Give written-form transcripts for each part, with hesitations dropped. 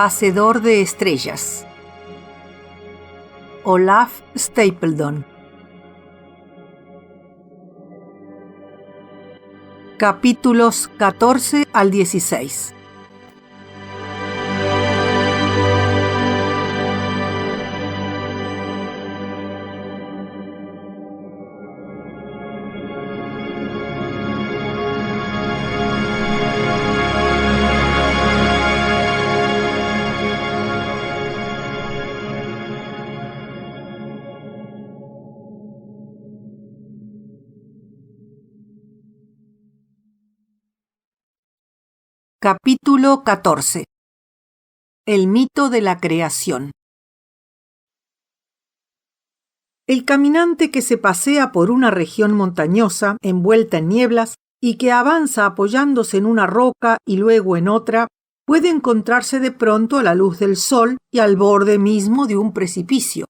Hacedor de estrellas. Olaf Stapledon. Capítulos 14 al 16. Capítulo 14. El mito de la creación. El caminante que se pasea por una región montañosa envuelta en nieblas y que avanza apoyándose en una roca y luego en otra, puede encontrarse de pronto a la luz del sol y al borde mismo de un precipicio.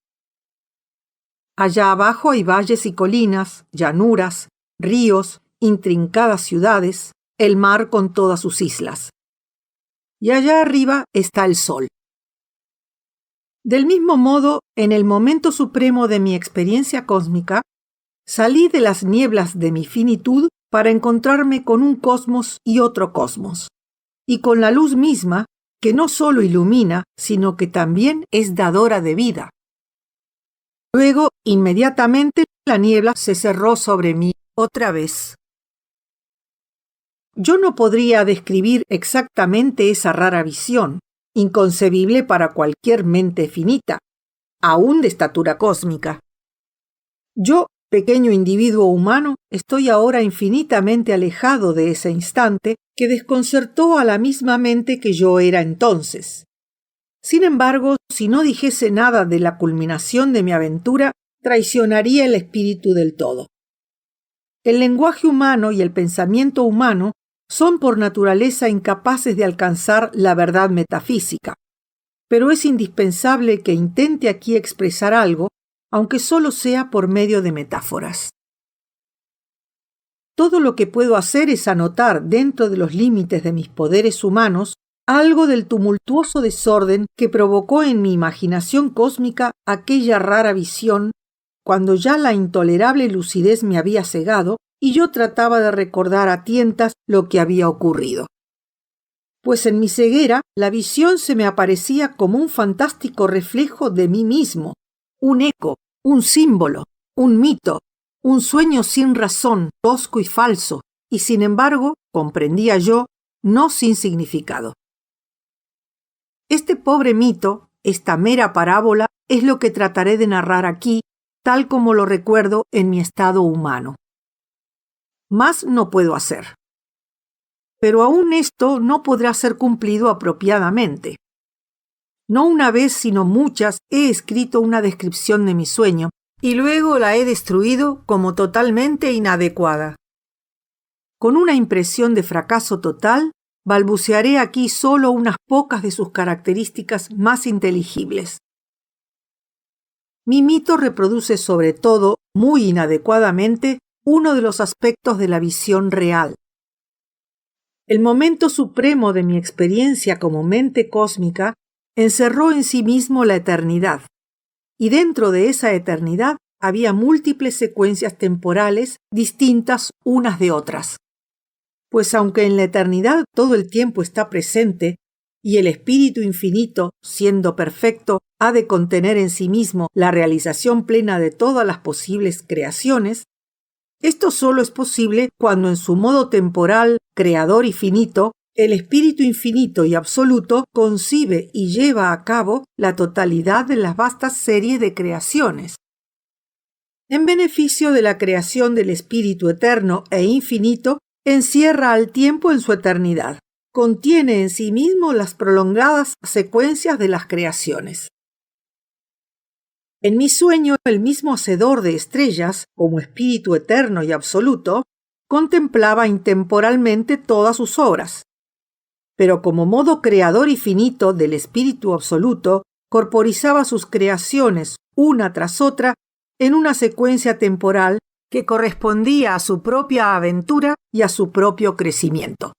Allá abajo hay valles y colinas, llanuras, ríos, intrincadas ciudades, el mar con todas sus islas. Y allá arriba está el sol. Del mismo modo, en el momento supremo de mi experiencia cósmica, salí de las nieblas de mi finitud para encontrarme con un cosmos y otro cosmos, y con la luz misma, que no solo ilumina, sino que también es dadora de vida. Luego, inmediatamente, la niebla se cerró sobre mí otra vez. Yo no podría describir exactamente esa rara visión, inconcebible para cualquier mente finita, aún de estatura cósmica. Yo, pequeño individuo humano, estoy ahora infinitamente alejado de ese instante que desconcertó a la misma mente que yo era entonces. Sin embargo, si no dijese nada de la culminación de mi aventura, traicionaría el espíritu del todo. El lenguaje humano y el pensamiento humano son por naturaleza incapaces de alcanzar la verdad metafísica, pero es indispensable que intente aquí expresar algo, aunque solo sea por medio de metáforas. Todo lo que puedo hacer es anotar dentro de los límites de mis poderes humanos algo del tumultuoso desorden que provocó en mi imaginación cósmica aquella rara visión, cuando ya la intolerable lucidez me había cegado y yo trataba de recordar a tientas lo que había ocurrido. Pues en mi ceguera la visión se me aparecía como un fantástico reflejo de mí mismo, un eco, un símbolo, un mito, un sueño sin razón, tosco y falso, y sin embargo, comprendía yo, no sin significado. Este pobre mito, esta mera parábola, es lo que trataré de narrar aquí, tal como lo recuerdo en mi estado humano. Más no puedo hacer. Pero aún esto no podrá ser cumplido apropiadamente. No una vez, sino muchas, he escrito una descripción de mi sueño y luego la he destruido como totalmente inadecuada. Con una impresión de fracaso total, balbucearé aquí solo unas pocas de sus características más inteligibles. Mi mito reproduce sobre todo, muy inadecuadamente, uno de los aspectos de la visión real. El momento supremo de mi experiencia como mente cósmica encerró en sí mismo la eternidad, y dentro de esa eternidad había múltiples secuencias temporales distintas unas de otras. Pues aunque en la eternidad todo el tiempo está presente, y el espíritu infinito, siendo perfecto, ha de contener en sí mismo la realización plena de todas las posibles creaciones, esto solo es posible cuando en su modo temporal, creador y finito, el espíritu infinito y absoluto concibe y lleva a cabo la totalidad de las vastas series de creaciones. En beneficio de la creación del espíritu eterno e infinito, encierra al tiempo en su eternidad, contiene en sí mismo las prolongadas secuencias de las creaciones. En mi sueño, el mismo hacedor de estrellas, como espíritu eterno y absoluto, contemplaba intemporalmente todas sus obras. Pero como modo creador y finito del espíritu absoluto, corporizaba sus creaciones una tras otra en una secuencia temporal que correspondía a su propia aventura y a su propio crecimiento.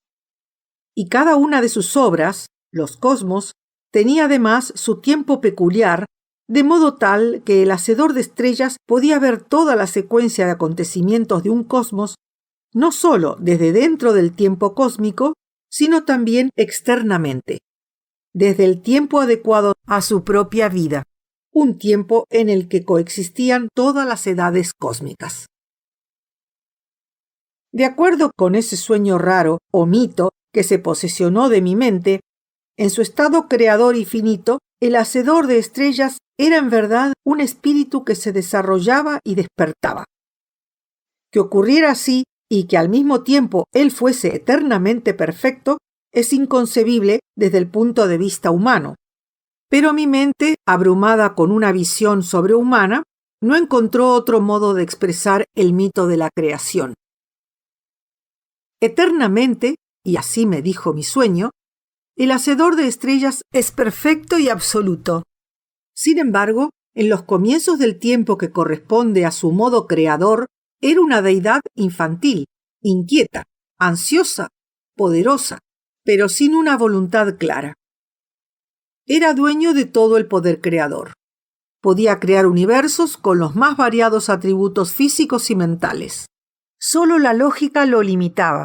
Y cada una de sus obras, los cosmos, tenía además su tiempo peculiar, de modo tal que el hacedor de estrellas podía ver toda la secuencia de acontecimientos de un cosmos, no sólo desde dentro del tiempo cósmico, sino también externamente, desde el tiempo adecuado a su propia vida, un tiempo en el que coexistían todas las edades cósmicas. De acuerdo con ese sueño raro o mito que se posesionó de mi mente, en su estado creador y finito, el hacedor de estrellas era en verdad un espíritu que se desarrollaba y despertaba. Que ocurriera así y que al mismo tiempo él fuese eternamente perfecto es inconcebible desde el punto de vista humano. Pero mi mente, abrumada con una visión sobrehumana, no encontró otro modo de expresar el mito de la creación. Eternamente, y así me dijo mi sueño, el hacedor de estrellas es perfecto y absoluto. Sin embargo, en los comienzos del tiempo que corresponde a su modo creador, era una deidad infantil, inquieta, ansiosa, poderosa, pero sin una voluntad clara. Era dueño de todo el poder creador. Podía crear universos con los más variados atributos físicos y mentales. Solo la lógica lo limitaba.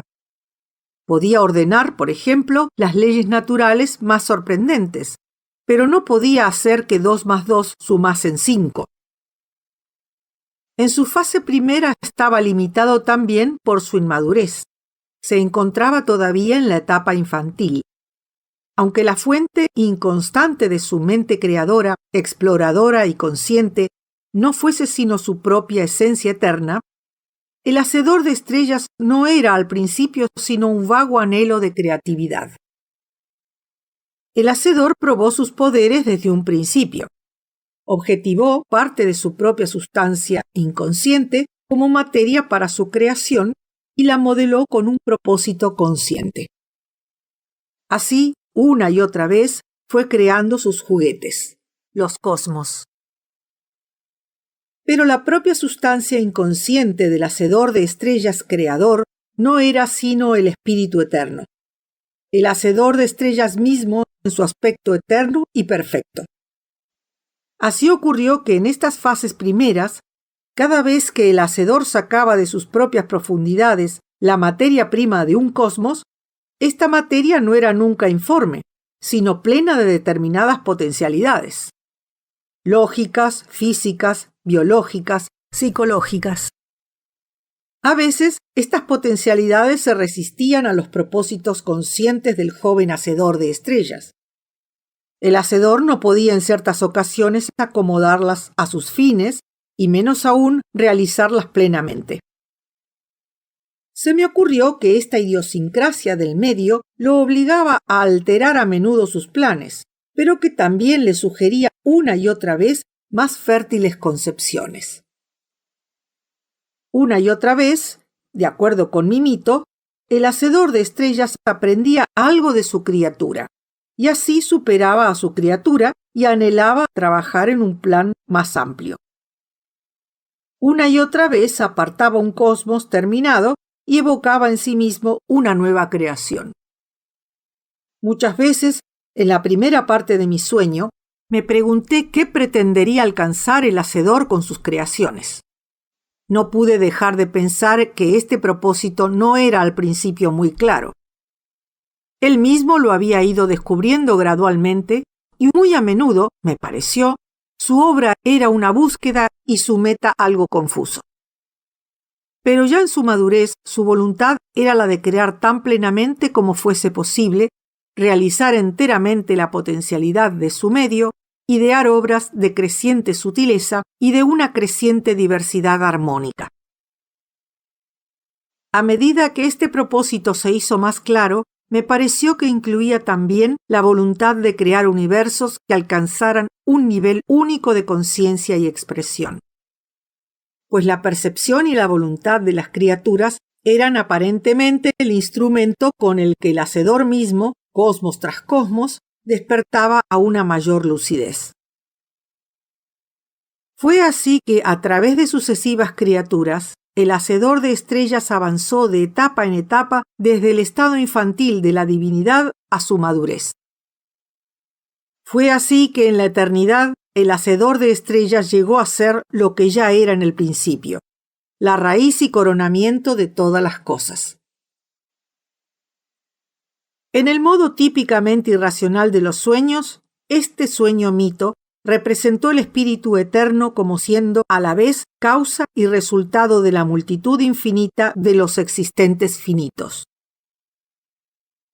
Podía ordenar, por ejemplo, las leyes naturales más sorprendentes, pero no podía hacer que 2 más 2 sumasen 5. En su fase primera estaba limitado también por su inmadurez. Se encontraba todavía en la etapa infantil. Aunque la fuente inconstante de su mente creadora, exploradora y consciente no fuese sino su propia esencia eterna, el hacedor de estrellas no era al principio sino un vago anhelo de creatividad. El hacedor probó sus poderes desde un principio. Objetivó parte de su propia sustancia inconsciente como materia para su creación y la modeló con un propósito consciente. Así, una y otra vez, fue creando sus juguetes, los cosmos. Pero la propia sustancia inconsciente del hacedor de estrellas creador no era sino el espíritu eterno. El hacedor de estrellas mismo en su aspecto eterno y perfecto. Así ocurrió que en estas fases primeras, cada vez que el hacedor sacaba de sus propias profundidades la materia prima de un cosmos, esta materia no era nunca informe, sino plena de determinadas potencialidades. Lógicas, físicas, biológicas, psicológicas. A veces, estas potencialidades se resistían a los propósitos conscientes del joven hacedor de estrellas. El hacedor no podía en ciertas ocasiones acomodarlas a sus fines y menos aún realizarlas plenamente. Se me ocurrió que esta idiosincrasia del medio lo obligaba a alterar a menudo sus planes, pero que también le sugería una y otra vez más fértiles concepciones. Una y otra vez, de acuerdo con mi mito, el hacedor de estrellas aprendía algo de su criatura, y así superaba a su criatura y anhelaba trabajar en un plan más amplio. Una y otra vez apartaba un cosmos terminado y evocaba en sí mismo una nueva creación. Muchas veces, en la primera parte de mi sueño, me pregunté qué pretendería alcanzar el hacedor con sus creaciones. No pude dejar de pensar que este propósito no era al principio muy claro. Él mismo lo había ido descubriendo gradualmente y muy a menudo, me pareció, su obra era una búsqueda y su meta algo confuso. Pero ya en su madurez, su voluntad era la de crear tan plenamente como fuese posible, realizar enteramente la potencialidad de su medio, idear obras de creciente sutileza y de una creciente diversidad armónica. A medida que este propósito se hizo más claro, me pareció que incluía también la voluntad de crear universos que alcanzaran un nivel único de conciencia y expresión. Pues la percepción y la voluntad de las criaturas eran aparentemente el instrumento con el que el hacedor mismo, cosmos tras cosmos, despertaba a una mayor lucidez. Fue así que, a través de sucesivas criaturas, el hacedor de estrellas avanzó de etapa en etapa desde el estado infantil de la divinidad a su madurez. Fue así que en la eternidad el hacedor de estrellas llegó a ser lo que ya era en el principio, la raíz y coronamiento de todas las cosas. En el modo típicamente irracional de los sueños, este sueño mito representó el espíritu eterno como siendo a la vez causa y resultado de la multitud infinita de los existentes finitos.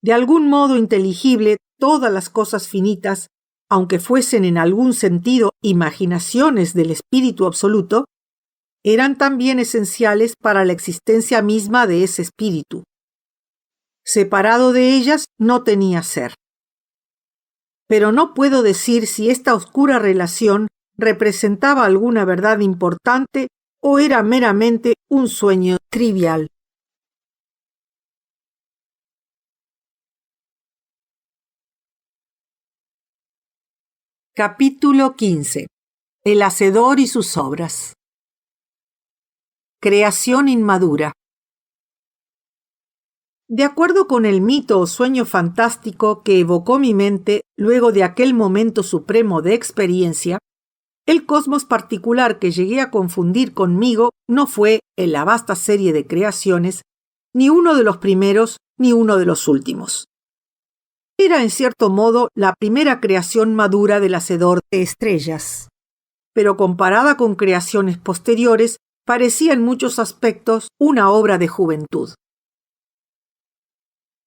De algún modo inteligible, todas las cosas finitas, aunque fuesen en algún sentido imaginaciones del espíritu absoluto, eran también esenciales para la existencia misma de ese espíritu. Separado de ellas no tenía ser. Pero no puedo decir si esta oscura relación representaba alguna verdad importante o era meramente un sueño trivial. Capítulo 15. El hacedor y sus obras. Creación inmadura. De acuerdo con el mito o sueño fantástico que evocó mi mente luego de aquel momento supremo de experiencia, el cosmos particular que llegué a confundir conmigo no fue, en la vasta serie de creaciones, ni uno de los primeros ni uno de los últimos. Era en cierto modo la primera creación madura del hacedor de estrellas, pero comparada con creaciones posteriores, parecía en muchos aspectos una obra de juventud.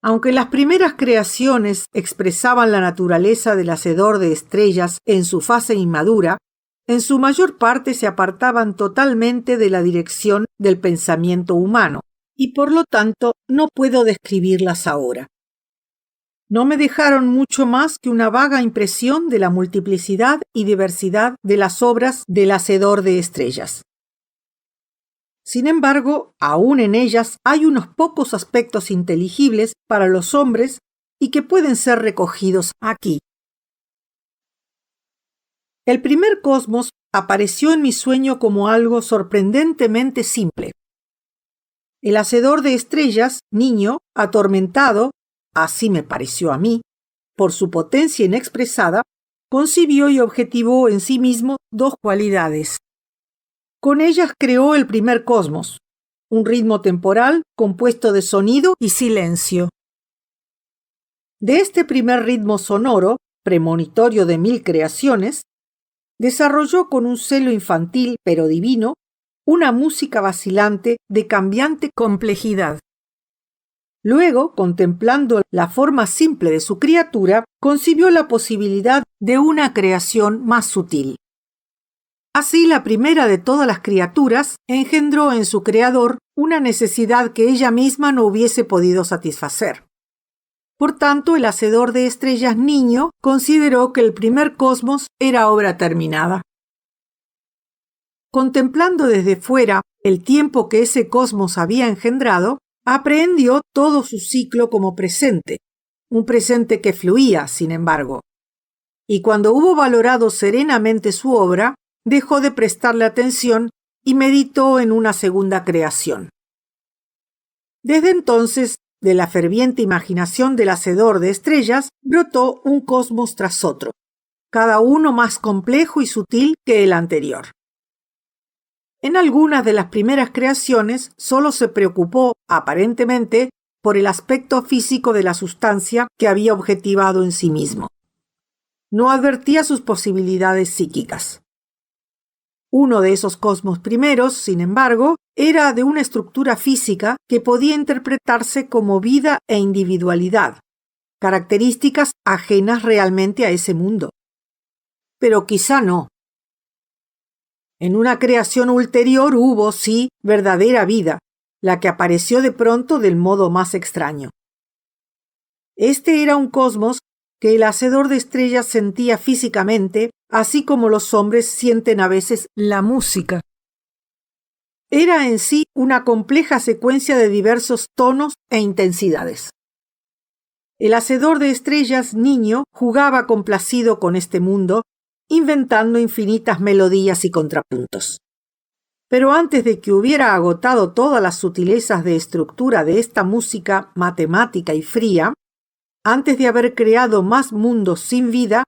Aunque las primeras creaciones expresaban la naturaleza del hacedor de estrellas en su fase inmadura, en su mayor parte se apartaban totalmente de la dirección del pensamiento humano, y por lo tanto no puedo describirlas ahora. No me dejaron mucho más que una vaga impresión de la multiplicidad y diversidad de las obras del hacedor de estrellas. Sin embargo, aún en ellas hay unos pocos aspectos inteligibles para los hombres y que pueden ser recogidos aquí. El primer cosmos apareció en mi sueño como algo sorprendentemente simple. El hacedor de estrellas, niño, atormentado, así me pareció a mí, por su potencia inexpresada, concibió y objetivó en sí mismo dos cualidades. Con ellas creó el primer cosmos, un ritmo temporal compuesto de sonido y silencio. De este primer ritmo sonoro, premonitorio de 1000 creaciones, desarrolló con un celo infantil pero divino una música vacilante de cambiante complejidad. Luego, contemplando la forma simple de su criatura, concibió la posibilidad de una creación más sutil. Así, la primera de todas las criaturas engendró en su creador una necesidad que ella misma no hubiese podido satisfacer. Por tanto, el hacedor de estrellas niño consideró que el primer cosmos era obra terminada. Contemplando desde fuera el tiempo que ese cosmos había engendrado, aprehendió todo su ciclo como presente, un presente que fluía, sin embargo. Y cuando hubo valorado serenamente su obra, dejó de prestarle atención y meditó en una segunda creación. Desde entonces, de la ferviente imaginación del hacedor de estrellas, brotó un cosmos tras otro, cada uno más complejo y sutil que el anterior. En algunas de las primeras creaciones solo se preocupó, aparentemente, por el aspecto físico de la sustancia que había objetivado en sí mismo. No advertía sus posibilidades psíquicas. Uno de esos cosmos primeros, sin embargo, era de una estructura física que podía interpretarse como vida e individualidad, características ajenas realmente a ese mundo. Pero quizá no. En una creación ulterior hubo, sí, verdadera vida, la que apareció de pronto del modo más extraño. Este era un cosmos que el hacedor de estrellas sentía físicamente, así como los hombres sienten a veces la música. Era en sí una compleja secuencia de diversos tonos e intensidades. El hacedor de estrellas niño jugaba complacido con este mundo, inventando infinitas melodías y contrapuntos. Pero antes de que hubiera agotado todas las sutilezas de estructura de esta música matemática y fría, antes de haber creado más mundos sin vida,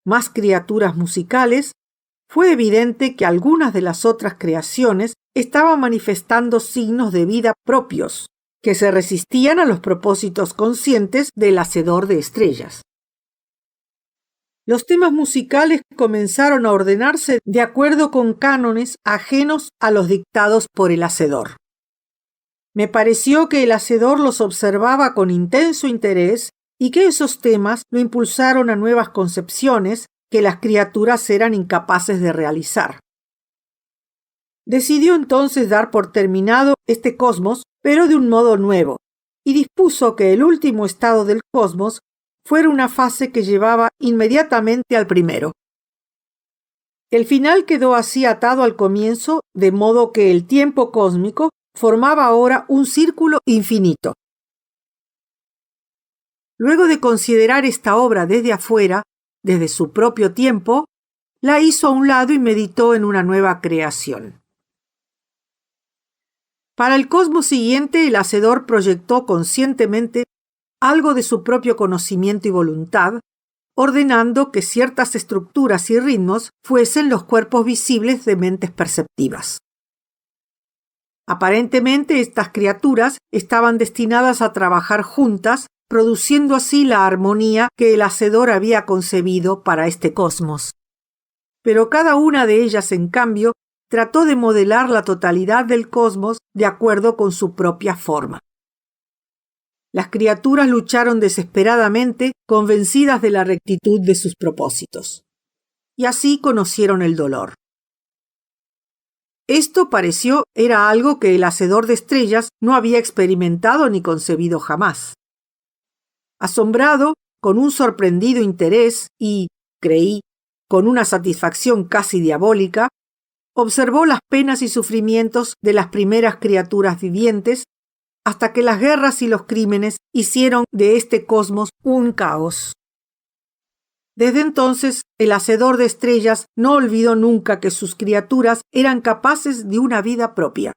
más criaturas musicales, fue evidente que algunas de las otras creaciones estaban manifestando signos de vida propios, que se resistían a los propósitos conscientes del hacedor de estrellas. Los temas musicales comenzaron a ordenarse de acuerdo con cánones ajenos a los dictados por el hacedor. Me pareció que el hacedor los observaba con intenso interés y que esos temas lo impulsaron a nuevas concepciones que las criaturas eran incapaces de realizar. Decidió entonces dar por terminado este cosmos, pero de un modo nuevo, y dispuso que el último estado del cosmos fuera una fase que llevaba inmediatamente al primero. El final quedó así atado al comienzo, de modo que el tiempo cósmico formaba ahora un círculo infinito. Luego de considerar esta obra desde afuera, desde su propio tiempo, la hizo a un lado y meditó en una nueva creación. Para el cosmos siguiente, el hacedor proyectó conscientemente algo de su propio conocimiento y voluntad, ordenando que ciertas estructuras y ritmos fuesen los cuerpos visibles de mentes perceptivas. Aparentemente, estas criaturas estaban destinadas a trabajar juntas, produciendo así la armonía que el hacedor había concebido para este cosmos. Pero cada una de ellas, en cambio, trató de modelar la totalidad del cosmos de acuerdo con su propia forma. Las criaturas lucharon desesperadamente, convencidas de la rectitud de sus propósitos. Y así conocieron el dolor. Esto pareció era algo que el hacedor de estrellas no había experimentado ni concebido jamás. Asombrado, con un sorprendido interés y, creí, con una satisfacción casi diabólica, observó las penas y sufrimientos de las primeras criaturas vivientes hasta que las guerras y los crímenes hicieron de este cosmos un caos. Desde entonces, el hacedor de estrellas no olvidó nunca que sus criaturas eran capaces de una vida propia.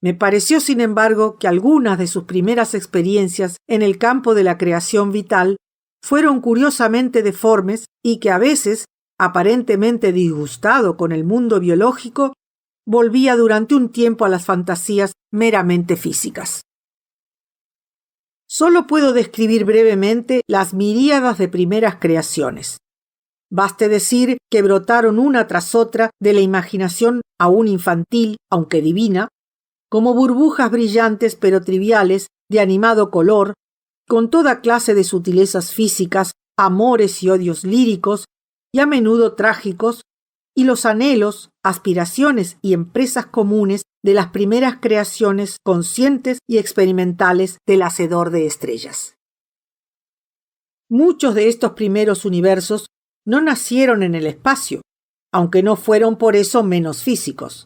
Me pareció, sin embargo, que algunas de sus primeras experiencias en el campo de la creación vital fueron curiosamente deformes y que a veces, aparentemente disgustado con el mundo biológico, volvía durante un tiempo a las fantasías meramente físicas. Solo puedo describir brevemente las miríadas de primeras creaciones. Baste decir que brotaron una tras otra de la imaginación aún infantil, aunque divina, como burbujas brillantes pero triviales, de animado color, con toda clase de sutilezas físicas, amores y odios líricos, y a menudo trágicos, y los anhelos, aspiraciones y empresas comunes de las primeras creaciones conscientes y experimentales del hacedor de estrellas. Muchos de estos primeros universos no nacieron en el espacio, aunque no fueron por eso menos físicos,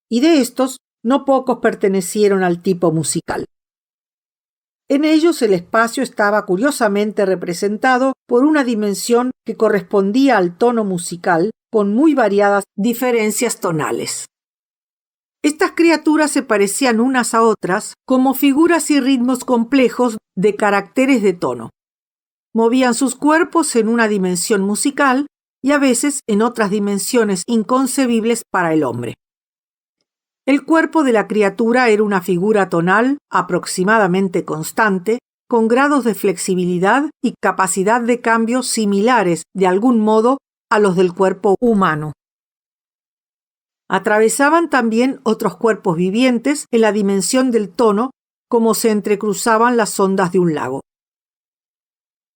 y de estos no pocos pertenecieron al tipo musical. En ellos el espacio estaba curiosamente representado por una dimensión que correspondía al tono musical con muy variadas diferencias tonales. Estas criaturas se parecían unas a otras como figuras y ritmos complejos de caracteres de tono. Movían sus cuerpos en una dimensión musical y a veces en otras dimensiones inconcebibles para el hombre. El cuerpo de la criatura era una figura tonal aproximadamente constante, con grados de flexibilidad y capacidad de cambio similares, de algún modo, a los del cuerpo humano. Atravesaban también otros cuerpos vivientes en la dimensión del tono, como se entrecruzaban las ondas de un lago.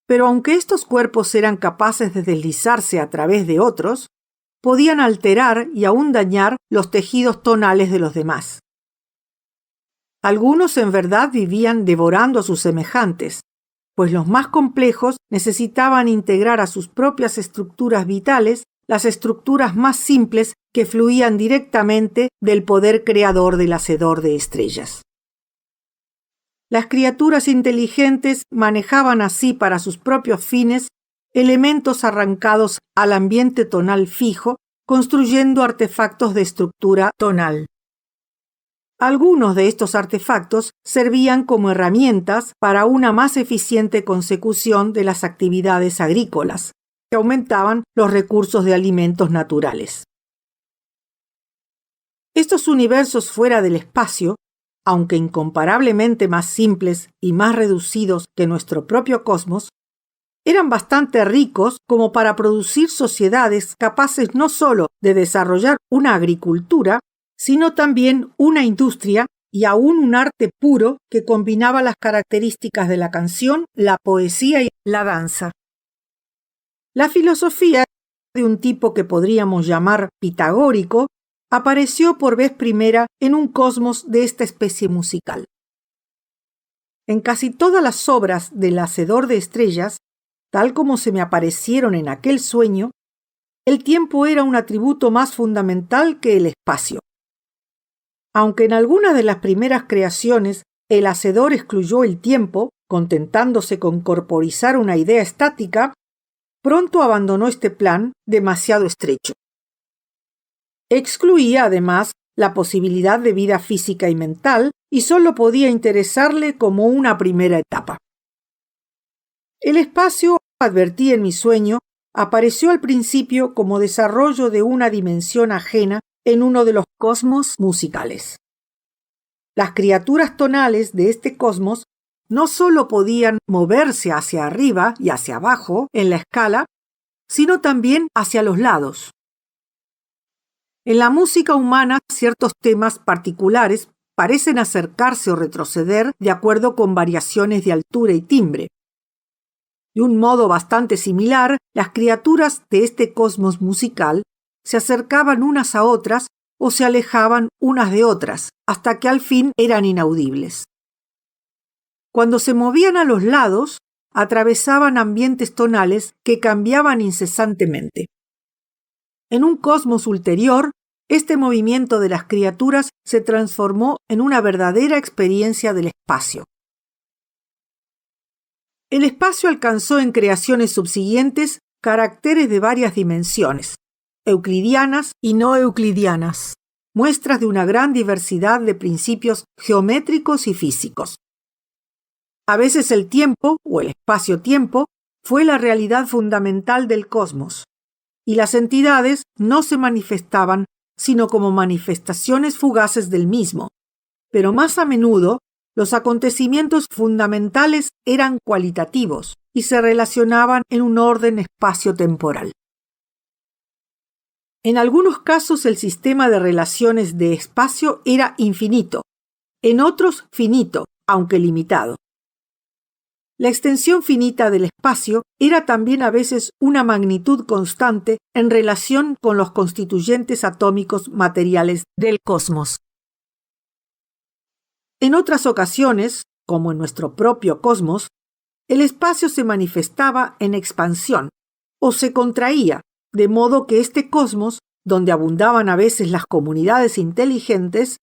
Pero aunque estos cuerpos eran capaces de deslizarse a través de otros, podían alterar y aún dañar los tejidos tonales de los demás. Algunos en verdad vivían devorando a sus semejantes, pues los más complejos necesitaban integrar a sus propias estructuras vitales las estructuras más simples que fluían directamente del poder creador del hacedor de estrellas. Las criaturas inteligentes manejaban así para sus propios fines elementos arrancados al ambiente tonal fijo, construyendo artefactos de estructura tonal. Algunos de estos artefactos servían como herramientas para una más eficiente consecución de las actividades agrícolas, que aumentaban los recursos de alimentos naturales. Estos universos fuera del espacio, aunque incomparablemente más simples y más reducidos que nuestro propio cosmos, eran bastante ricos como para producir sociedades capaces no solo de desarrollar una agricultura, sino también una industria y aún un arte puro que combinaba las características de la canción, la poesía y la danza. La filosofía, de un tipo que podríamos llamar pitagórico, apareció por vez primera en un cosmos de esta especie musical. En casi todas las obras del Hacedor de Estrellas, tal como se me aparecieron en aquel sueño, el tiempo era un atributo más fundamental que el espacio. Aunque en algunas de las primeras creaciones el Hacedor excluyó el tiempo, contentándose con corporizar una idea estática, pronto abandonó este plan demasiado estrecho. Excluía, además, la posibilidad de vida física y mental y solo podía interesarle como una primera etapa. El espacio, advertí en mi sueño, apareció al principio como desarrollo de una dimensión ajena en uno de los cosmos musicales. Las criaturas tonales de este cosmos no solo podían moverse hacia arriba y hacia abajo en la escala, sino también hacia los lados. En la música humana, ciertos temas particulares parecen acercarse o retroceder de acuerdo con variaciones de altura y timbre. De un modo bastante similar, las criaturas de este cosmos musical se acercaban unas a otras o se alejaban unas de otras, hasta que al fin eran inaudibles. Cuando se movían a los lados, atravesaban ambientes tonales que cambiaban incesantemente. En un cosmos ulterior, este movimiento de las criaturas se transformó en una verdadera experiencia del espacio. El espacio alcanzó en creaciones subsiguientes caracteres de varias dimensiones, euclidianas y no euclidianas, muestras de una gran diversidad de principios geométricos y físicos. A veces el tiempo, o el espacio-tiempo, fue la realidad fundamental del cosmos, y las entidades no se manifestaban sino como manifestaciones fugaces del mismo, pero más a menudo los acontecimientos fundamentales eran cualitativos y se relacionaban en un orden espacio-temporal. En algunos casos el sistema de relaciones de espacio era infinito, en otros finito, aunque limitado. La extensión finita del espacio era también a veces una magnitud constante en relación con los constituyentes atómicos materiales del cosmos. En otras ocasiones, como en nuestro propio cosmos, el espacio se manifestaba en expansión o se contraía, de modo que este cosmos, donde abundaban a veces las comunidades inteligentes,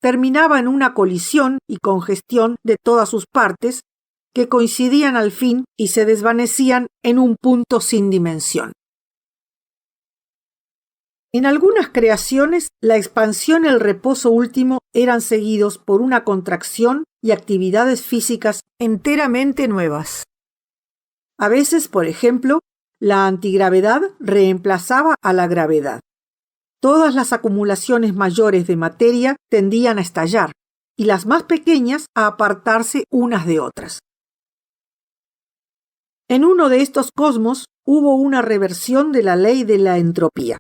terminaba en una colisión y congestión de todas sus partes, que coincidían al fin y se desvanecían en un punto sin dimensión. En algunas creaciones, la expansión y el reposo último eran seguidos por una contracción y actividades físicas enteramente nuevas. A veces, por ejemplo, la antigravedad reemplazaba a la gravedad. Todas las acumulaciones mayores de materia tendían a estallar y las más pequeñas a apartarse unas de otras. En uno de estos cosmos hubo una reversión de la ley de la entropía.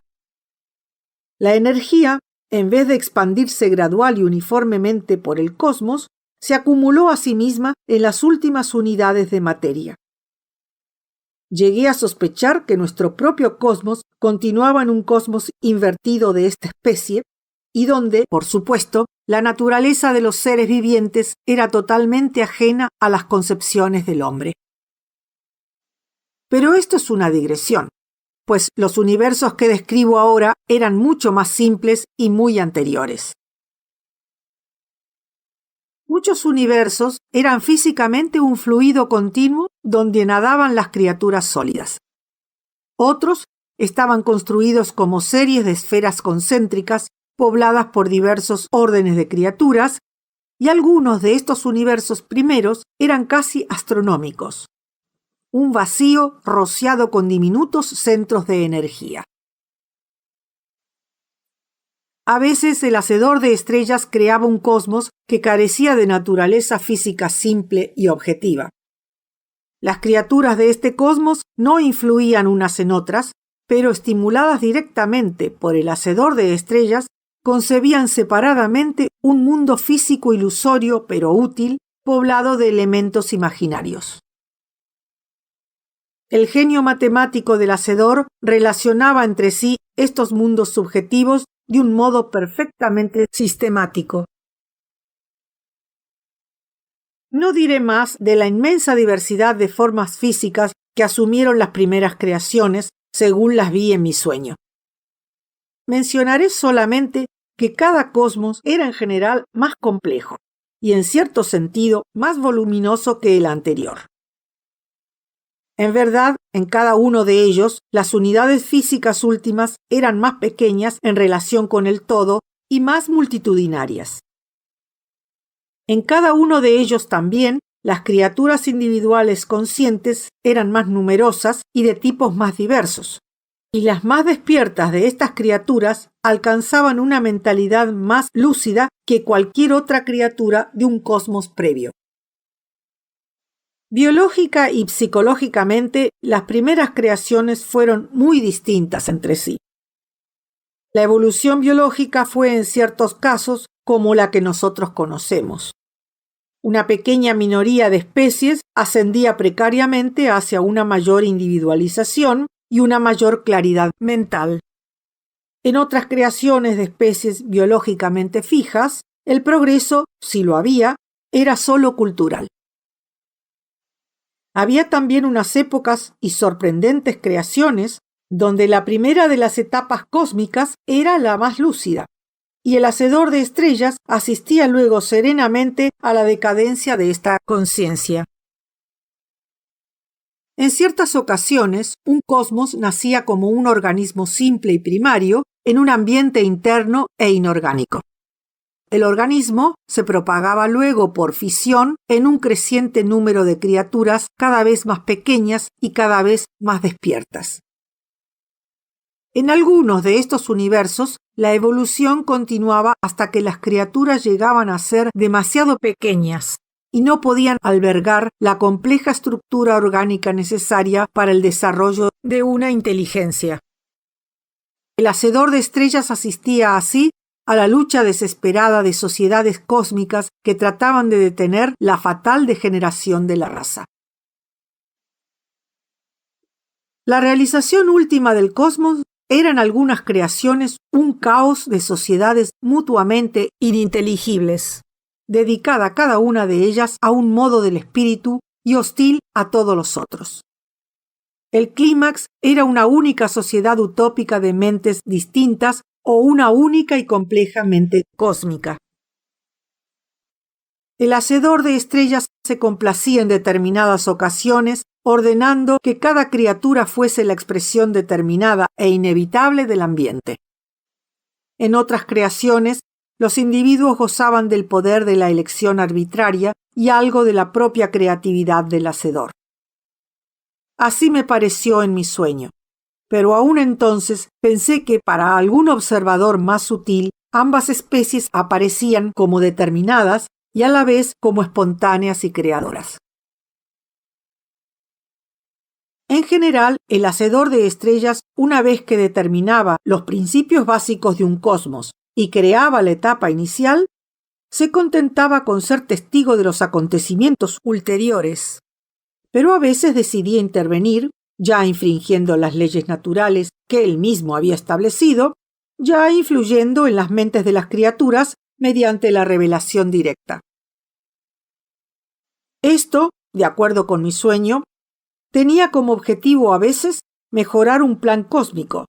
La energía, en vez de expandirse gradual y uniformemente por el cosmos, se acumuló a sí misma en las últimas unidades de materia. Llegué a sospechar que nuestro propio cosmos continuaba en un cosmos invertido de esta especie, y donde, por supuesto, la naturaleza de los seres vivientes era totalmente ajena a las concepciones del hombre. Pero esto es una digresión, pues los universos que describo ahora eran mucho más simples y muy anteriores. Muchos universos eran físicamente un fluido continuo donde nadaban las criaturas sólidas. Otros estaban construidos como series de esferas concéntricas pobladas por diversos órdenes de criaturas, y algunos de estos universos primeros eran casi astronómicos. un vacío rociado con diminutos centros de energía. A veces el hacedor de estrellas creaba un cosmos que carecía de naturaleza física simple y objetiva. Las criaturas de este cosmos no influían unas en otras, pero estimuladas directamente por el hacedor de estrellas, concebían separadamente un mundo físico ilusorio pero útil, poblado de elementos imaginarios. El genio matemático del hacedor relacionaba entre sí estos mundos subjetivos de un modo perfectamente sistemático. No diré más de la inmensa diversidad de formas físicas que asumieron las primeras creaciones, según las vi en mi sueño. Mencionaré solamente que cada cosmos era en general más complejo y en cierto sentido más voluminoso que el anterior. En verdad, en cada uno de ellos, las unidades físicas últimas eran más pequeñas en relación con el todo y más multitudinarias. En cada uno de ellos también, las criaturas individuales conscientes eran más numerosas y de tipos más diversos, y las más despiertas de estas criaturas alcanzaban una mentalidad más lúcida que cualquier otra criatura de un cosmos previo. Biológica y psicológicamente, las primeras creaciones fueron muy distintas entre sí. La evolución biológica fue en ciertos casos como la que nosotros conocemos. Una pequeña minoría de especies ascendía precariamente hacia una mayor individualización y una mayor claridad mental. En otras creaciones de especies biológicamente fijas, el progreso, si lo había, era solo cultural. Había también unas épocas y sorprendentes creaciones donde la primera de las etapas cósmicas era la más lúcida, y el hacedor de estrellas asistía luego serenamente a la decadencia de esta conciencia. En ciertas ocasiones, un cosmos nacía como un organismo simple y primario en un ambiente interno e inorgánico. El organismo se propagaba luego por fisión en un creciente número de criaturas cada vez más pequeñas y cada vez más despiertas. En algunos de estos universos, la evolución continuaba hasta que las criaturas llegaban a ser demasiado pequeñas y no podían albergar la compleja estructura orgánica necesaria para el desarrollo de una inteligencia. El hacedor de estrellas asistía así a la lucha desesperada de sociedades cósmicas que trataban de detener la fatal degeneración de la raza. La realización última del cosmos era en algunas creaciones un caos de sociedades mutuamente ininteligibles, dedicada cada una de ellas a un modo del espíritu y hostil a todos los otros. El clímax era una única sociedad utópica de mentes distintas o una única y compleja mente cósmica. El hacedor de estrellas se complacía en determinadas ocasiones, ordenando que cada criatura fuese la expresión determinada e inevitable del ambiente. En otras creaciones, los individuos gozaban del poder de la elección arbitraria y algo de la propia creatividad del hacedor. Así me pareció en mi sueño. Pero aún entonces pensé que para algún observador más sutil ambas especies aparecían como determinadas y a la vez como espontáneas y creadoras. En general, el hacedor de estrellas, una vez que determinaba los principios básicos de un cosmos y creaba la etapa inicial, se contentaba con ser testigo de los acontecimientos ulteriores, pero a veces decidía intervenir, ya infringiendo las leyes naturales que él mismo había establecido, ya influyendo en las mentes de las criaturas mediante la revelación directa. Esto, de acuerdo con mi sueño, tenía como objetivo a veces mejorar un plan cósmico,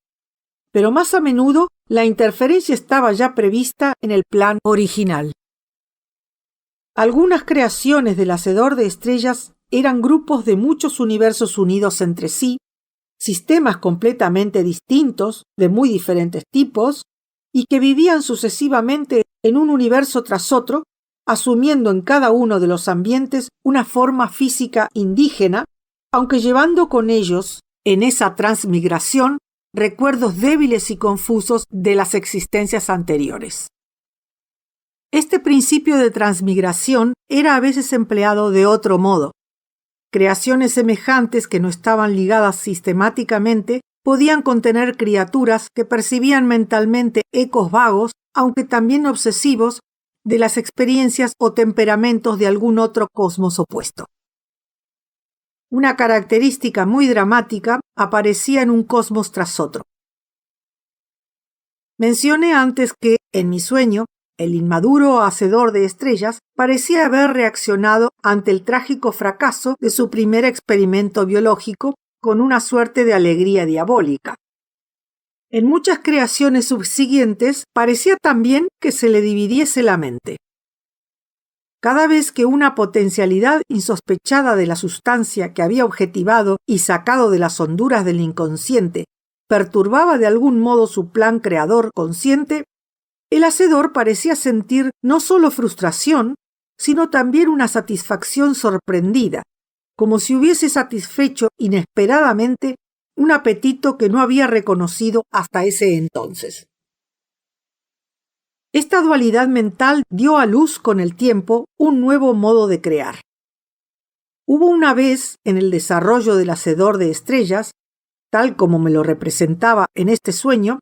pero más a menudo la interferencia estaba ya prevista en el plan original. Algunas creaciones del hacedor de estrellas eran grupos de muchos universos unidos entre sí, sistemas completamente distintos, de muy diferentes tipos, y que vivían sucesivamente en un universo tras otro, asumiendo en cada uno de los ambientes una forma física indígena, aunque llevando con ellos, en esa transmigración, recuerdos débiles y confusos de las existencias anteriores. Este principio de transmigración era a veces empleado de otro modo. Creaciones semejantes que no estaban ligadas sistemáticamente podían contener criaturas que percibían mentalmente ecos vagos, aunque también obsesivos, de las experiencias o temperamentos de algún otro cosmos opuesto. Una característica muy dramática aparecía en un cosmos tras otro. Mencioné antes que, en mi sueño, el inmaduro hacedor de estrellas parecía haber reaccionado ante el trágico fracaso de su primer experimento biológico con una suerte de alegría diabólica. En muchas creaciones subsiguientes parecía también que se le dividiese la mente. Cada vez que una potencialidad insospechada de la sustancia que había objetivado y sacado de las honduras del inconsciente perturbaba de algún modo su plan creador consciente, el hacedor parecía sentir no solo frustración, sino también una satisfacción sorprendida, como si hubiese satisfecho inesperadamente un apetito que no había reconocido hasta ese entonces. Esta dualidad mental dio a luz con el tiempo un nuevo modo de crear. Hubo una vez en el desarrollo del hacedor de estrellas, tal como me lo representaba en este sueño,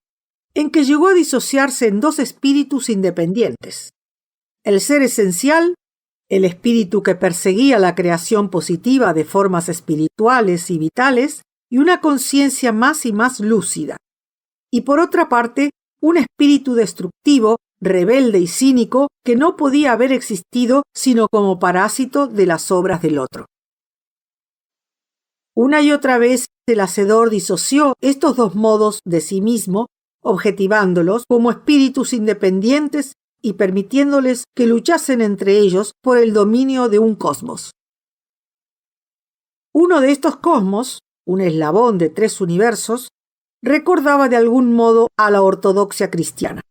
en que llegó a disociarse en dos espíritus independientes. El ser esencial, el espíritu que perseguía la creación positiva de formas espirituales y vitales, y una conciencia más y más lúcida. Y por otra parte, un espíritu destructivo, rebelde y cínico que no podía haber existido sino como parásito de las obras del otro. Una y otra vez el hacedor disoció estos dos modos de sí mismo, objetivándolos como espíritus independientes y permitiéndoles que luchasen entre ellos por el dominio de un cosmos. Uno de estos cosmos, un eslabón de 3 universos, recordaba de algún modo a la ortodoxia cristiana.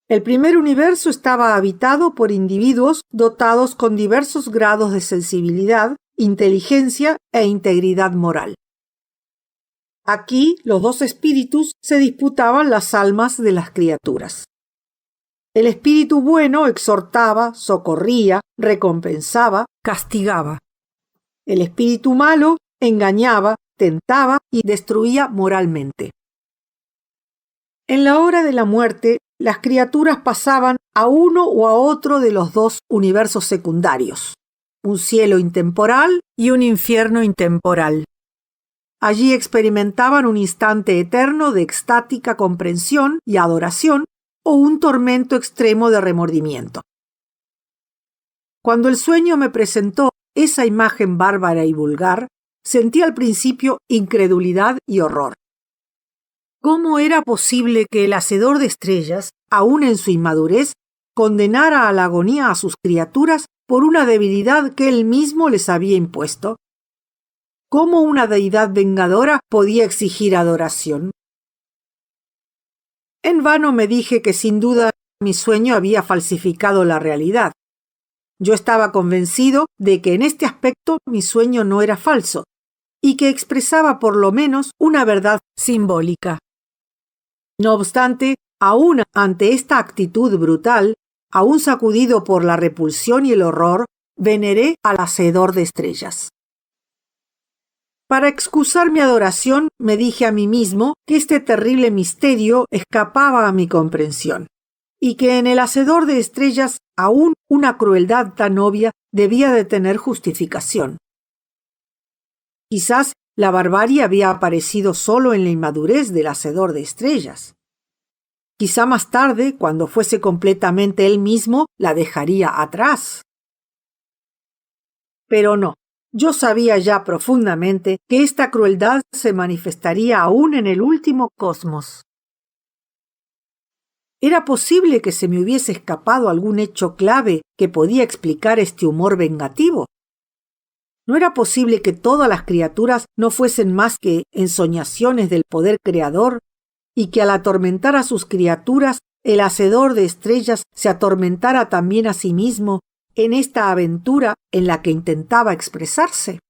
El primer universo estaba habitado por individuos dotados con diversos grados de sensibilidad, inteligencia e integridad moral. Aquí los dos espíritus se disputaban las almas de las criaturas. El espíritu bueno exhortaba, socorría, recompensaba, castigaba. El espíritu malo engañaba, tentaba y destruía moralmente. En la hora de la muerte, las criaturas pasaban a uno o a otro de los dos universos secundarios, un cielo intemporal y un infierno intemporal. Allí experimentaban un instante eterno de extática comprensión y adoración o un tormento extremo de remordimiento. Cuando el sueño me presentó esa imagen bárbara y vulgar, sentí al principio incredulidad y horror. ¿Cómo era posible que el hacedor de estrellas, aún en su inmadurez, condenara a la agonía a sus criaturas por una debilidad que él mismo les había impuesto? ¿Cómo una deidad vengadora podía exigir adoración? En vano me dije que sin duda mi sueño había falsificado la realidad. Yo estaba convencido de que en este aspecto mi sueño no era falso y que expresaba por lo menos una verdad simbólica. No obstante, aún ante esta actitud brutal, aún sacudido por la repulsión y el horror, veneré al hacedor de estrellas. Para excusar mi adoración, me dije a mí mismo que este terrible misterio escapaba a mi comprensión, y que en el hacedor de estrellas aún una crueldad tan obvia debía de tener justificación. Quizás la barbarie había aparecido solo en la inmadurez del hacedor de estrellas. Quizá más tarde, cuando fuese completamente él mismo, la dejaría atrás. Pero no. Yo sabía ya profundamente que esta crueldad se manifestaría aún en el último cosmos. ¿Era posible que se me hubiese escapado algún hecho clave que podía explicar este humor vengativo? ¿No era posible que todas las criaturas no fuesen más que ensoñaciones del poder creador y que al atormentar a sus criaturas, el hacedor de estrellas se atormentara también a sí mismo en esta aventura en la que intentaba expresarse?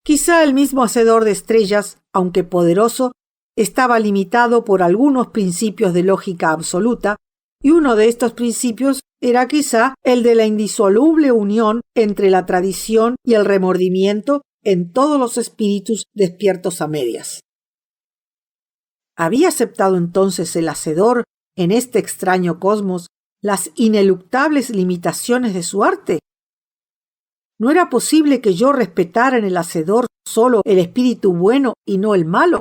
Quizá el mismo hacedor de estrellas, aunque poderoso, estaba limitado por algunos principios de lógica absoluta, y uno de estos principios era quizá el de la indisoluble unión entre la tradición y el remordimiento en todos los espíritus despiertos a medias. ¿Había aceptado entonces el hacedor, en este extraño cosmos, las ineluctables limitaciones de su arte? ¿No era posible que yo respetara en el hacedor solo el espíritu bueno y no el malo?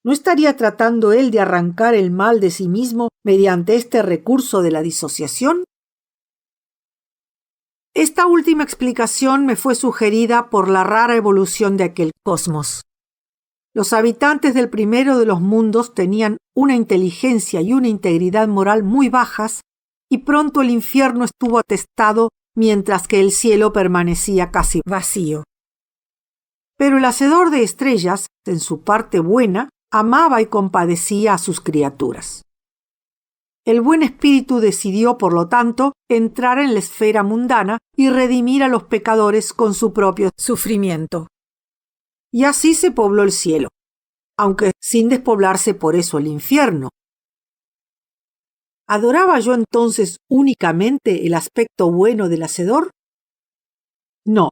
¿No estaría tratando él de arrancar el mal de sí mismo mediante este recurso de la disociación? Esta última explicación me fue sugerida por la rara evolución de aquel cosmos. Los habitantes del primero de los mundos tenían una inteligencia y una integridad moral muy bajas, y pronto el infierno estuvo atestado mientras que el cielo permanecía casi vacío. Pero el hacedor de estrellas, en su parte buena, amaba y compadecía a sus criaturas. El buen espíritu decidió, por lo tanto, entrar en la esfera mundana y redimir a los pecadores con su propio sufrimiento. Y así se pobló el cielo, aunque sin despoblarse por eso el infierno. ¿Adoraba yo entonces únicamente el aspecto bueno del hacedor? No.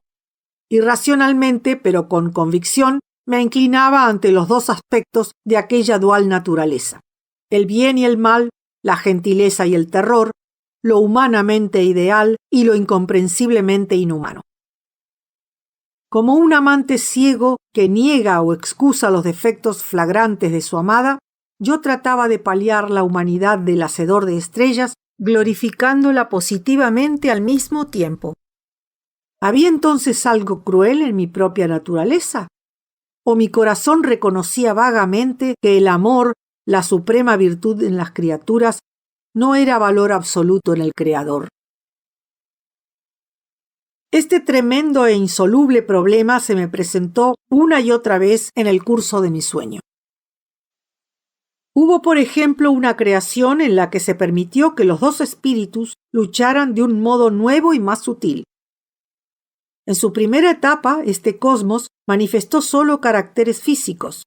Irracionalmente, pero con convicción, me inclinaba ante los dos aspectos de aquella dual naturaleza: el bien y el mal, la gentileza y el terror, lo humanamente ideal y lo incomprensiblemente inhumano. Como un amante ciego que niega o excusa los defectos flagrantes de su amada, yo trataba de paliar la humanidad del hacedor de estrellas, glorificándola positivamente al mismo tiempo. ¿Había entonces algo cruel en mi propia naturaleza? ¿O mi corazón reconocía vagamente que el amor, la suprema virtud en las criaturas, no era valor absoluto en el Creador? Este tremendo e insoluble problema se me presentó una y otra vez en el curso de mi sueño. Hubo, por ejemplo, una creación en la que se permitió que los dos espíritus lucharan de un modo nuevo y más sutil. En su primera etapa, este cosmos manifestó solo caracteres físicos,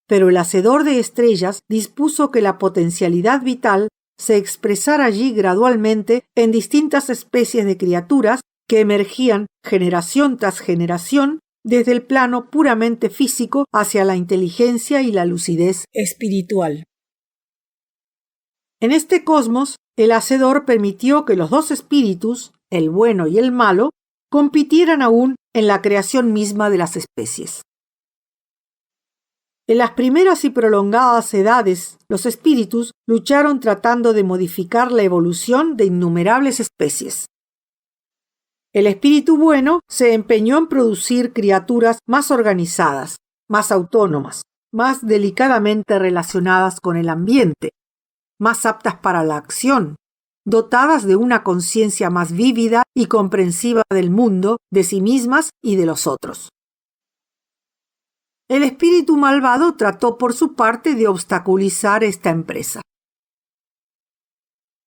pero el hacedor de estrellas dispuso que la potencialidad vital se expresara allí gradualmente en distintas especies de criaturas que emergían generación tras generación desde el plano puramente físico hacia la inteligencia y la lucidez espiritual. En este cosmos, el hacedor permitió que los dos espíritus, el bueno y el malo, compitieran aún en la creación misma de las especies. En las primeras y prolongadas edades, los espíritus lucharon tratando de modificar la evolución de innumerables especies. El espíritu bueno se empeñó en producir criaturas más organizadas, más autónomas, más delicadamente relacionadas con el ambiente, más aptas para la acción, dotadas de una conciencia más vívida y comprensiva del mundo, de sí mismas y de los otros. El espíritu malvado trató por su parte de obstaculizar esta empresa.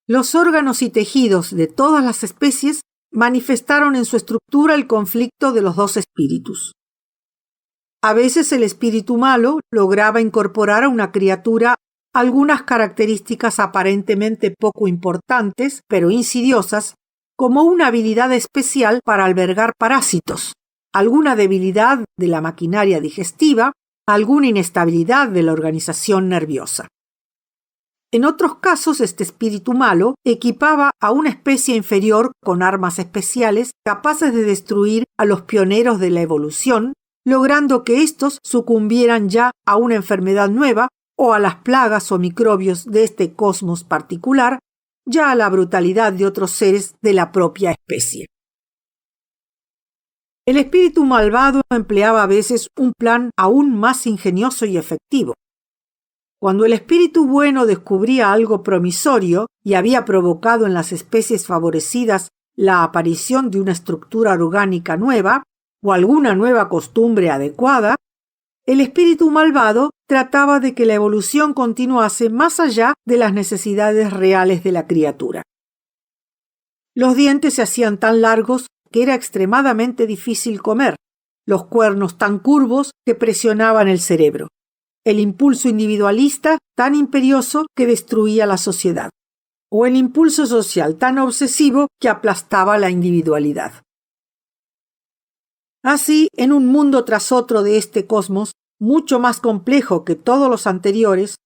Los órganos y tejidos de todas las especies manifestaron en su estructura el conflicto de los dos espíritus. A veces el espíritu malo lograba incorporar a una criatura algunas características aparentemente poco importantes, pero insidiosas, como una habilidad especial para albergar parásitos, alguna debilidad de la maquinaria digestiva, alguna inestabilidad de la organización nerviosa. En otros casos, este espíritu malo equipaba a una especie inferior con armas especiales capaces de destruir a los pioneros de la evolución, logrando que éstos sucumbieran ya a una enfermedad nueva o a las plagas o microbios de este cosmos particular, ya a la brutalidad de otros seres de la propia especie. El espíritu malvado empleaba a veces un plan aún más ingenioso y efectivo. Cuando el espíritu bueno descubría algo promisorio y había provocado en las especies favorecidas la aparición de una estructura orgánica nueva o alguna nueva costumbre adecuada, el espíritu malvado trataba de que la evolución continuase más allá de las necesidades reales de la criatura. Los dientes se hacían tan largos que era extremadamente difícil comer, los cuernos tan curvos que presionaban el cerebro, el impulso individualista tan imperioso que destruía la sociedad, o el impulso social tan obsesivo que aplastaba la individualidad. Así, en un mundo tras otro de este cosmos, mucho más complejo que todos los anteriores,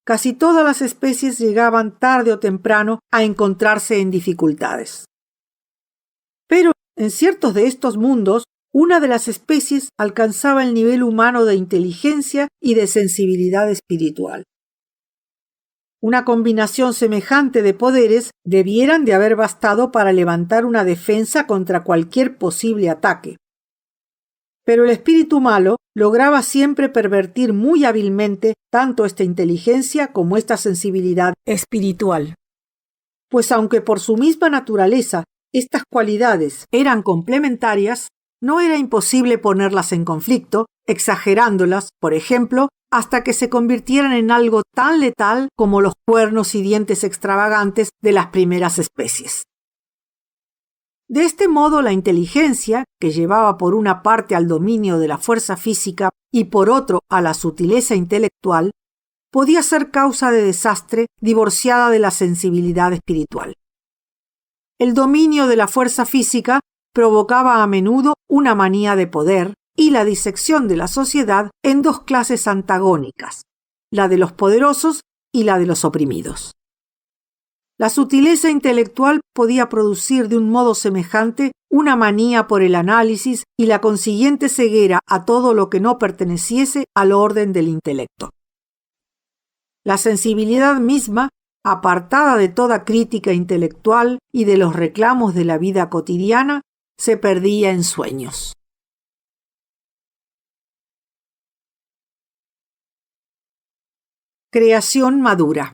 casi todas las especies llegaban tarde o temprano a encontrarse en dificultades. Pero en ciertos de estos mundos, una de las especies alcanzaba el nivel humano de inteligencia y de sensibilidad espiritual. Una combinación semejante de poderes debieran de haber bastado para levantar una defensa contra cualquier posible ataque. Pero el espíritu malo lograba siempre pervertir muy hábilmente tanto esta inteligencia como esta sensibilidad espiritual. Pues aunque por su misma naturaleza estas cualidades eran complementarias, no era imposible ponerlas en conflicto, exagerándolas, por ejemplo, hasta que se convirtieran en algo tan letal como los cuernos y dientes extravagantes de las primeras especies. De este modo, la inteligencia, que llevaba por una parte al dominio de la fuerza física y por otro a la sutileza intelectual, podía ser causa de desastre divorciada de la sensibilidad espiritual. El dominio de la fuerza física provocaba a menudo una manía de poder y la disección de la sociedad en dos clases antagónicas, la de los poderosos y la de los oprimidos. La sutileza intelectual podía producir de un modo semejante una manía por el análisis y la consiguiente ceguera a todo lo que no perteneciese al orden del intelecto. La sensibilidad misma, apartada de toda crítica intelectual y de los reclamos de la vida cotidiana, se perdía en sueños. Creación madura.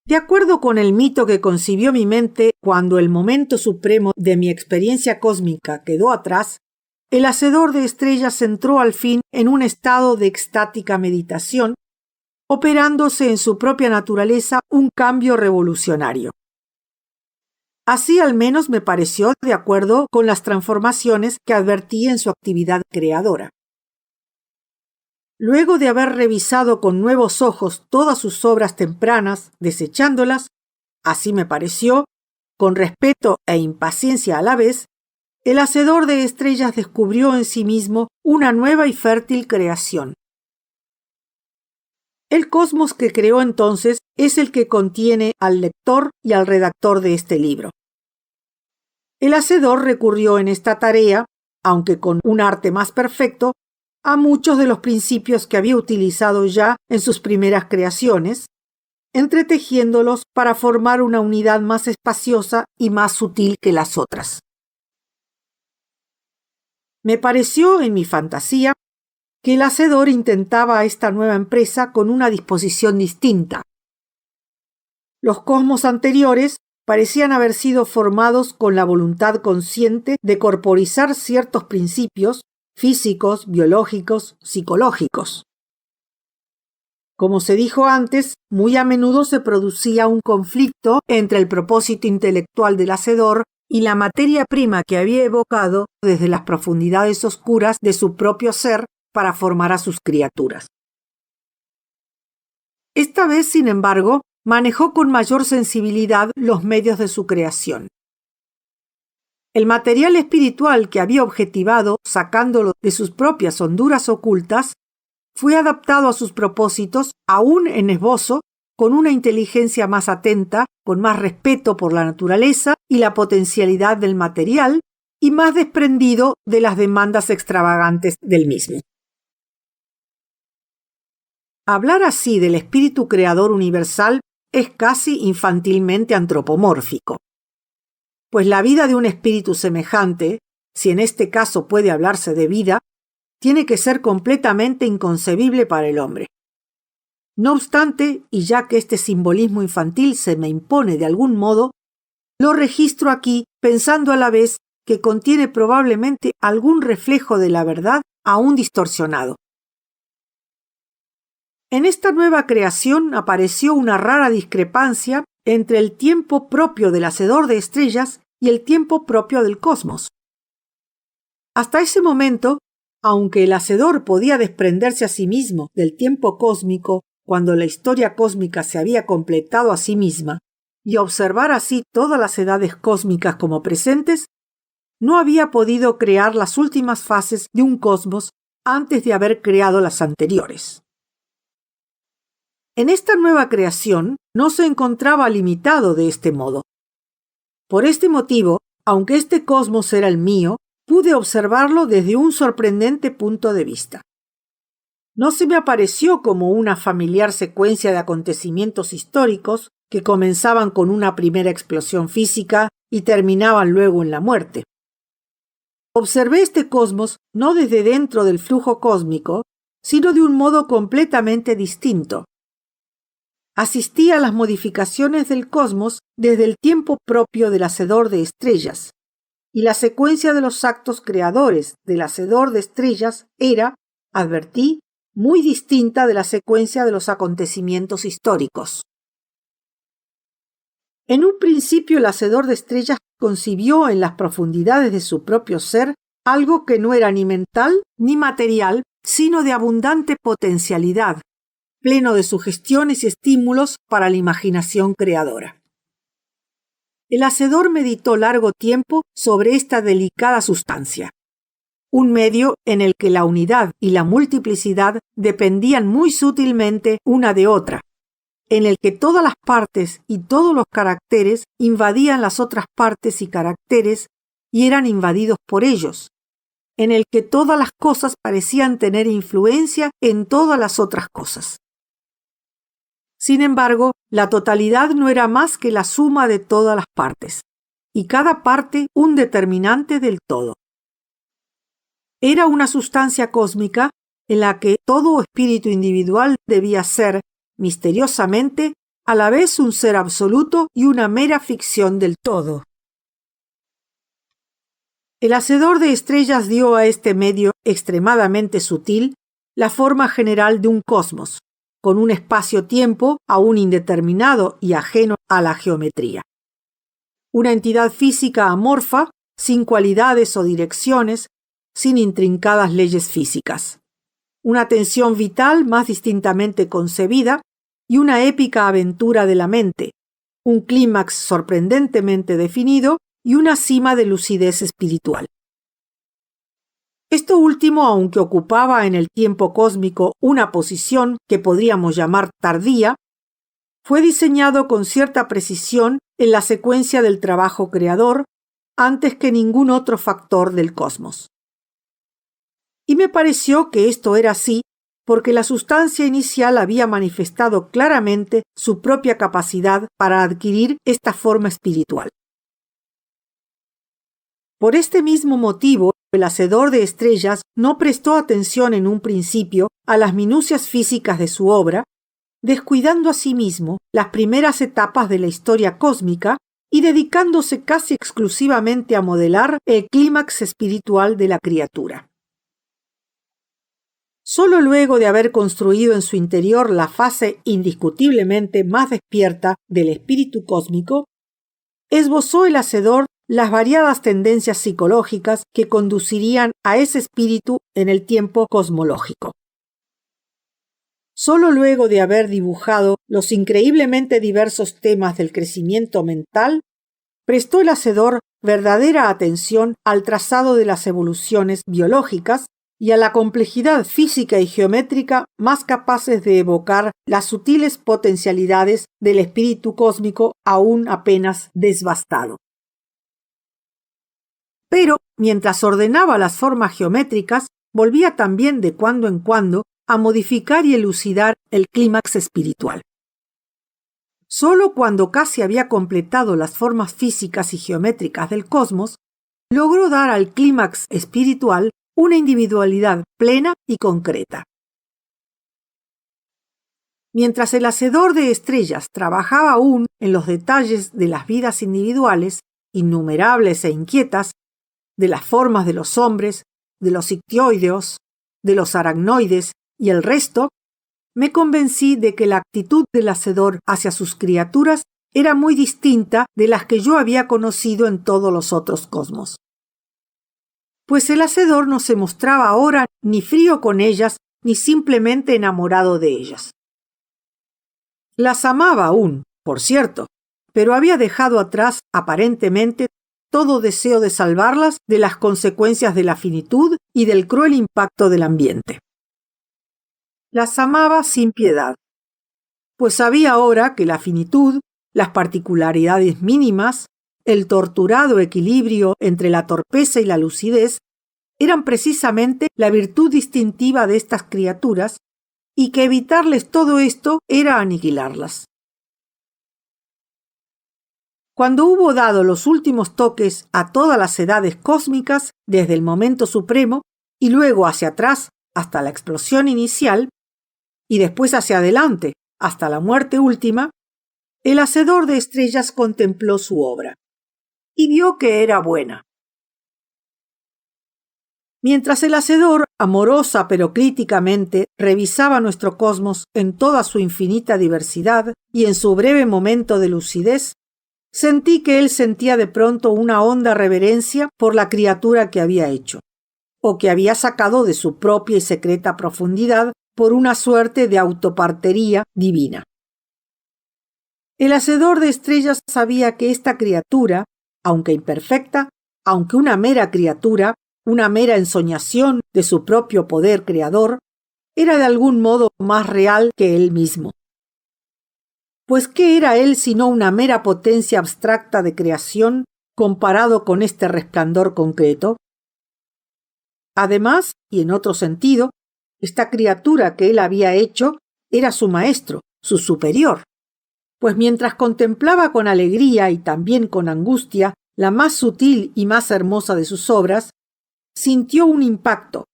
De acuerdo con el mito que concibió mi mente cuando el momento supremo de mi experiencia cósmica quedó atrás, el hacedor de estrellas entró al fin en un estado de extática meditación, operándose en su propia naturaleza un cambio revolucionario. Así al menos me pareció de acuerdo con las transformaciones que advertí en su actividad creadora. Luego de haber revisado con nuevos ojos todas sus obras tempranas, desechándolas, así me pareció, con respeto e impaciencia a la vez, el hacedor de estrellas descubrió en sí mismo una nueva y fértil creación. El cosmos que creó entonces es el que contiene al lector y al redactor de este libro. El hacedor recurrió en esta tarea, aunque con un arte más perfecto, a muchos de los principios que había utilizado ya en sus primeras creaciones, entretejiéndolos para formar una unidad más espaciosa y más sutil que las otras. Me pareció, en mi fantasía, que el hacedor intentaba esta nueva empresa con una disposición distinta. Los cosmos anteriores parecían haber sido formados con la voluntad consciente de corporizar ciertos principios físicos, biológicos, psicológicos. Como se dijo antes, muy a menudo se producía un conflicto entre el propósito intelectual del hacedor y la materia prima que había evocado desde las profundidades oscuras de su propio ser para formar a sus criaturas. Esta vez, sin embargo, manejó con mayor sensibilidad los medios de su creación. El material espiritual que había objetivado, sacándolo de sus propias honduras ocultas, fue adaptado a sus propósitos, aún en esbozo, con una inteligencia más atenta, con más respeto por la naturaleza y la potencialidad del material, y más desprendido de las demandas extravagantes del mismo. Hablar así del espíritu creador universal es casi infantilmente antropomórfico. Pues la vida de un espíritu semejante, si en este caso puede hablarse de vida, tiene que ser completamente inconcebible para el hombre. No obstante, y ya que este simbolismo infantil se me impone de algún modo, lo registro aquí pensando a la vez que contiene probablemente algún reflejo de la verdad aún distorsionado. En esta nueva creación apareció una rara discrepancia entre el tiempo propio del hacedor de estrellas y el tiempo propio del cosmos. Hasta ese momento, aunque el hacedor podía desprenderse a sí mismo del tiempo cósmico cuando la historia cósmica se había completado a sí misma, y observar así todas las edades cósmicas como presentes, no había podido crear las últimas fases de un cosmos antes de haber creado las anteriores. En esta nueva creación no se encontraba limitado de este modo. Por este motivo, aunque este cosmos era el mío, pude observarlo desde un sorprendente punto de vista. No se me apareció como una familiar secuencia de acontecimientos históricos que comenzaban con una primera explosión física y terminaban luego en la muerte. Observé este cosmos no desde dentro del flujo cósmico, sino de un modo completamente distinto. Asistí a las modificaciones del cosmos desde el tiempo propio del hacedor de estrellas, y la secuencia de los actos creadores del hacedor de estrellas era, advertí, muy distinta de la secuencia de los acontecimientos históricos. En un principio el hacedor de estrellas concibió en las profundidades de su propio ser algo que no era ni mental ni material, sino de abundante potencialidad, pleno de sugestiones y estímulos para la imaginación creadora. El hacedor meditó largo tiempo sobre esta delicada sustancia, un medio en el que la unidad y la multiplicidad dependían muy sutilmente una de otra, en el que todas las partes y todos los caracteres invadían las otras partes y caracteres y eran invadidos por ellos, en el que todas las cosas parecían tener influencia en todas las otras cosas. Sin embargo, la totalidad no era más que la suma de todas las partes, y cada parte un determinante del todo. Era una sustancia cósmica en la que todo espíritu individual debía ser, misteriosamente, a la vez un ser absoluto y una mera ficción del todo. El hacedor de estrellas dio a este medio extremadamente sutil la forma general de un cosmos, con un espacio-tiempo aún indeterminado y ajeno a la geometría. Una entidad física amorfa, sin cualidades o direcciones, sin intrincadas leyes físicas. Una tensión vital más distintamente concebida y una épica aventura de la mente, un clímax sorprendentemente definido y una cima de lucidez espiritual. Esto último, aunque ocupaba en el tiempo cósmico una posición que podríamos llamar tardía, fue diseñado con cierta precisión en la secuencia del trabajo creador antes que ningún otro factor del cosmos. Y me pareció que esto era así porque la sustancia inicial había manifestado claramente su propia capacidad para adquirir esta forma espiritual. Por este mismo motivo, el hacedor de estrellas no prestó atención en un principio a las minucias físicas de su obra, descuidando asimismo las primeras etapas de la historia cósmica y dedicándose casi exclusivamente a modelar el clímax espiritual de la criatura. Solo luego de haber construido en su interior la fase indiscutiblemente más despierta del espíritu cósmico, esbozó el hacedor las variadas tendencias psicológicas que conducirían a ese espíritu en el tiempo cosmológico. Solo luego de haber dibujado los increíblemente diversos temas del crecimiento mental, prestó el hacedor verdadera atención al trazado de las evoluciones biológicas y a la complejidad física y geométrica más capaces de evocar las sutiles potencialidades del espíritu cósmico aún apenas desvastado. Pero, mientras ordenaba las formas geométricas, volvía también de cuando en cuando a modificar y elucidar el clímax espiritual. Solo cuando casi había completado las formas físicas y geométricas del cosmos, logró dar al clímax espiritual una individualidad plena y concreta. Mientras el hacedor de estrellas trabajaba aún en los detalles de las vidas individuales, innumerables e inquietas, de las formas de los hombres, de los ictioideos, de los aracnoides y el resto, me convencí de que la actitud del hacedor hacia sus criaturas era muy distinta de las que yo había conocido en todos los otros cosmos. pues el Hacedor no se mostraba ahora ni frío con ellas, ni simplemente enamorado de ellas. Las amaba aún, por cierto, pero había dejado atrás, aparentemente, todo deseo de salvarlas de las consecuencias de la finitud y del cruel impacto del ambiente. Las amaba sin piedad, pues sabía ahora que la finitud, las particularidades mínimas, el torturado equilibrio entre la torpeza y la lucidez eran precisamente la virtud distintiva de estas criaturas y que evitarles todo esto era aniquilarlas. Cuando hubo dado los últimos toques a todas las edades cósmicas, desde el momento supremo y luego hacia atrás hasta la explosión inicial, y después hacia adelante hasta la muerte última, el Hacedor de estrellas contempló su obra y vio que era buena. Mientras el Hacedor, amorosa pero críticamente, revisaba nuestro cosmos en toda su infinita diversidad y en su breve momento de lucidez, sentí que él sentía de pronto una honda reverencia por la criatura que había hecho, o que había sacado de su propia y secreta profundidad por una suerte de autopartería divina. El Hacedor de estrellas sabía que esta criatura, aunque imperfecta, aunque una mera criatura, una mera ensoñación de su propio poder creador, era de algún modo más real que él mismo. Pues ¿qué era él sino una mera potencia abstracta de creación comparado con este resplandor concreto? Además, y en otro sentido, esta criatura que él había hecho era su maestro, su superior, pues mientras contemplaba con alegría y también con angustia la más sutil y más hermosa de sus obras, sintió un impacto,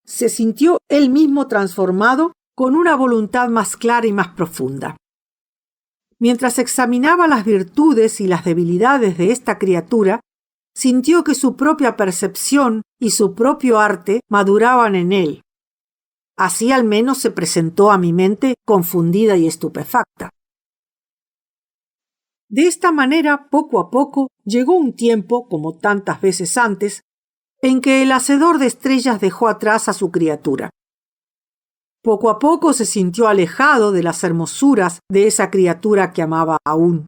se sintió él mismo transformado con una voluntad más clara y más profunda. Mientras examinaba las virtudes y las debilidades de esta criatura, sintió que su propia percepción y su propio arte maduraban en él. Así al menos se presentó a mi mente confundida y estupefacta. De esta manera, poco a poco, llegó un tiempo, como tantas veces antes, en que el Hacedor de estrellas dejó atrás a su criatura. Poco a poco se sintió alejado de las hermosuras de esa criatura que amaba aún.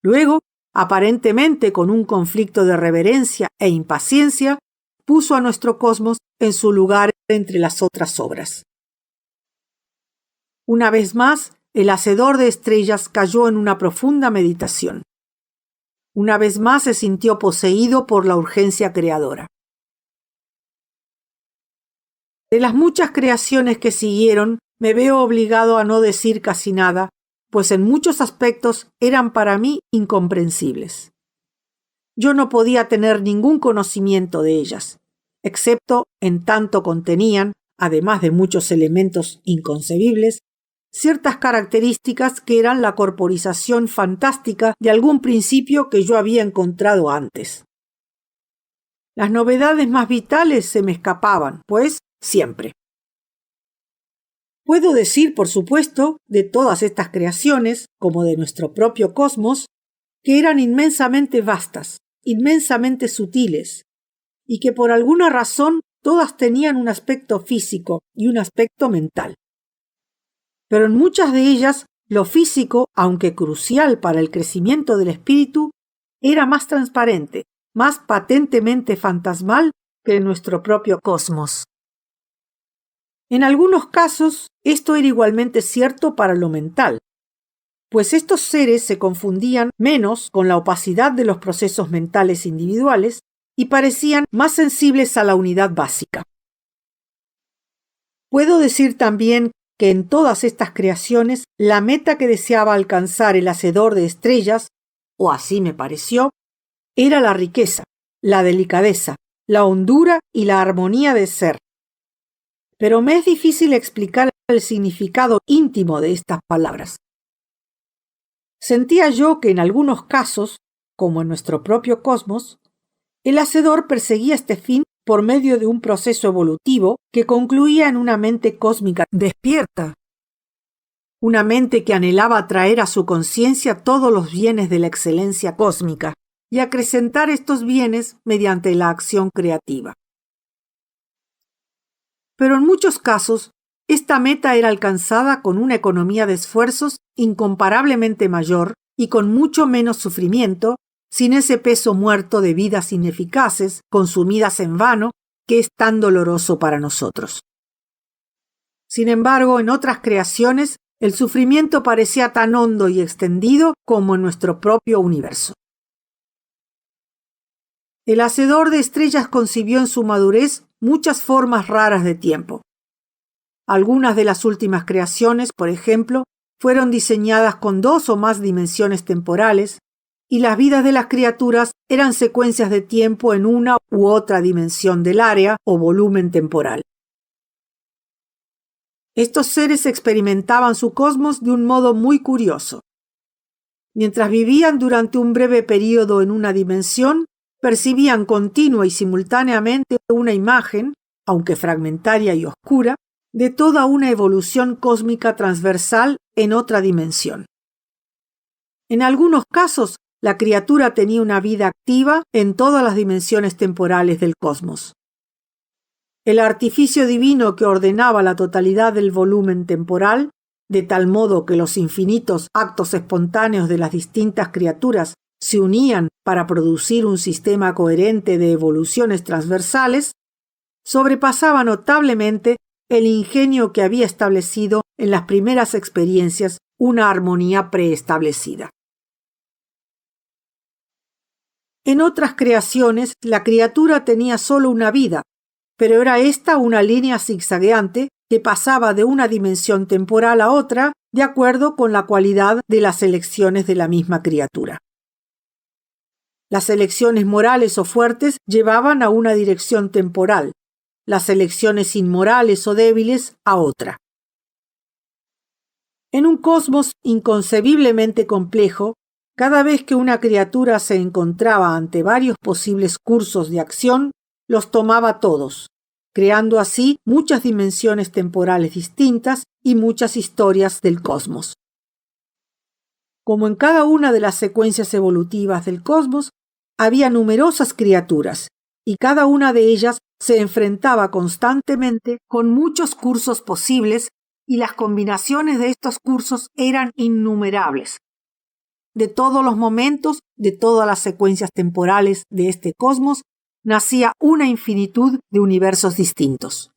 Luego, aparentemente con un conflicto de reverencia e impaciencia, puso a nuestro cosmos en su lugar entre las otras obras. Una vez más, el Hacedor de estrellas cayó en una profunda meditación. Una vez más se sintió poseído por la urgencia creadora. De las muchas creaciones que siguieron, me veo obligado a no decir casi nada, pues en muchos aspectos eran para mí incomprensibles. Yo no podía tener ningún conocimiento de ellas, excepto en tanto contenían, además de muchos elementos inconcebibles, ciertas características que eran la corporización fantástica de algún principio que yo había encontrado antes. Las novedades más vitales se me escapaban, pues, siempre. Puedo decir, por supuesto, de todas estas creaciones, como de nuestro propio cosmos, que eran inmensamente vastas, inmensamente sutiles, y que por alguna razón todas tenían un aspecto físico y un aspecto mental. Pero en muchas de ellas, lo físico, aunque crucial para el crecimiento del espíritu, era más transparente, más patentemente fantasmal que nuestro propio cosmos. En algunos casos, esto era igualmente cierto para lo mental, pues estos seres se confundían menos con la opacidad de los procesos mentales individuales y parecían más sensibles a la unidad básica. Puedo decir también que en todas estas creaciones la meta que deseaba alcanzar el Hacedor de estrellas, o así me pareció, era la riqueza, la delicadeza, la hondura y la armonía de ser. Pero me es difícil explicar el significado íntimo de estas palabras. Sentía yo que en algunos casos, como en nuestro propio cosmos, el Hacedor perseguía este fin por medio de un proceso evolutivo que concluía en una mente cósmica despierta, una mente que anhelaba traer a su conciencia todos los bienes de la excelencia cósmica y acrecentar estos bienes mediante la acción creativa. Pero en muchos casos, esta meta era alcanzada con una economía de esfuerzos incomparablemente mayor y con mucho menos sufrimiento, sin ese peso muerto de vidas ineficaces, consumidas en vano, que es tan doloroso para nosotros. Sin embargo, en otras creaciones, el sufrimiento parecía tan hondo y extendido como en nuestro propio universo. El hacedor de estrellas concibió en su madurez muchas formas raras de tiempo. Algunas de las últimas creaciones, por ejemplo, fueron diseñadas con 2 o más dimensiones temporales, y las vidas de las criaturas eran secuencias de tiempo en una u otra dimensión del área o volumen temporal. Estos seres experimentaban su cosmos de un modo muy curioso. Mientras vivían durante un breve período en una dimensión, percibían continua y simultáneamente una imagen, aunque fragmentaria y oscura, de toda una evolución cósmica transversal en otra dimensión. En algunos casos, la criatura tenía una vida activa en todas las dimensiones temporales del cosmos. El artificio divino que ordenaba la totalidad del volumen temporal, de tal modo que los infinitos actos espontáneos de las distintas criaturas se unían para producir un sistema coherente de evoluciones transversales, sobrepasaba notablemente el ingenio que había establecido en las primeras experiencias una armonía preestablecida. En otras creaciones, la criatura tenía solo una vida, pero era esta una línea zigzagueante que pasaba de una dimensión temporal a otra de acuerdo con la cualidad de las elecciones de la misma criatura. Las elecciones morales o fuertes llevaban a una dirección temporal, las elecciones inmorales o débiles a otra. En un cosmos inconcebiblemente complejo, cada vez que una criatura se encontraba ante varios posibles cursos de acción, los tomaba todos, creando así muchas dimensiones temporales distintas y muchas historias del cosmos. Como en cada una de las secuencias evolutivas del cosmos, había numerosas criaturas, y cada una de ellas se enfrentaba constantemente con muchos cursos posibles, y las combinaciones de estos cursos eran innumerables. De todos los momentos, de todas las secuencias temporales de este cosmos, nacía una infinitud de universos distintos.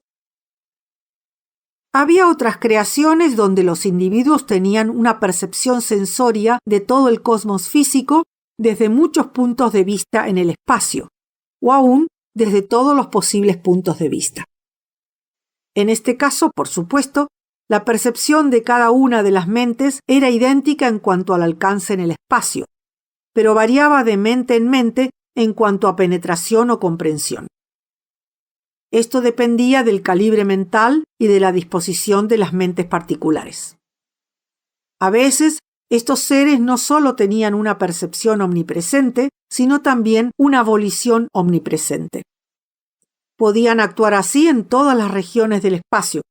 Había otras creaciones donde los individuos tenían una percepción sensoria de todo el cosmos físico desde muchos puntos de vista en el espacio, o aún desde todos los posibles puntos de vista. En este caso, por supuesto, la percepción de cada una de las mentes era idéntica en cuanto al alcance en el espacio, pero variaba de mente en mente en cuanto a penetración o comprensión. Esto dependía del calibre mental y de la disposición de las mentes particulares. A veces, estos seres no solo tenían una percepción omnipresente, sino también una volición omnipresente. Podían actuar así en todas las regiones del espacio,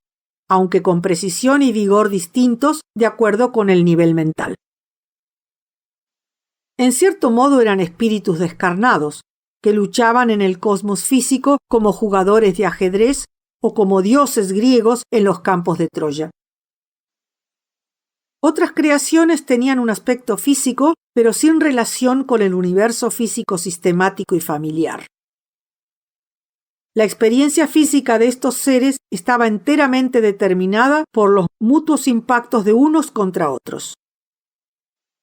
aunque con precisión y vigor distintos de acuerdo con el nivel mental. En cierto modo eran espíritus descarnados, que luchaban en el cosmos físico como jugadores de ajedrez o como dioses griegos en los campos de Troya. Otras creaciones tenían un aspecto físico, pero sin relación con el universo físico sistemático y familiar. La experiencia física de estos seres estaba enteramente determinada por los mutuos impactos de unos contra otros.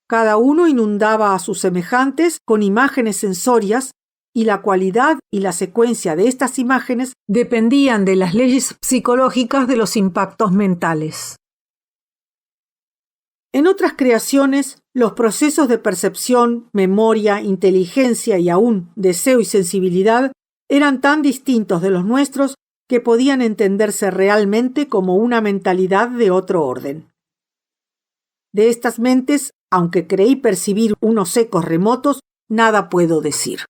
Cada uno inundaba a sus semejantes con imágenes sensorias, y la cualidad y la secuencia de estas imágenes dependían de las leyes psicológicas de los impactos mentales. En otras creaciones, los procesos de percepción, memoria, inteligencia y aún deseo y sensibilidad eran tan distintos de los nuestros que podían entenderse realmente como una mentalidad de otro orden. De estas mentes, aunque creí percibir unos ecos remotos, nada puedo decir.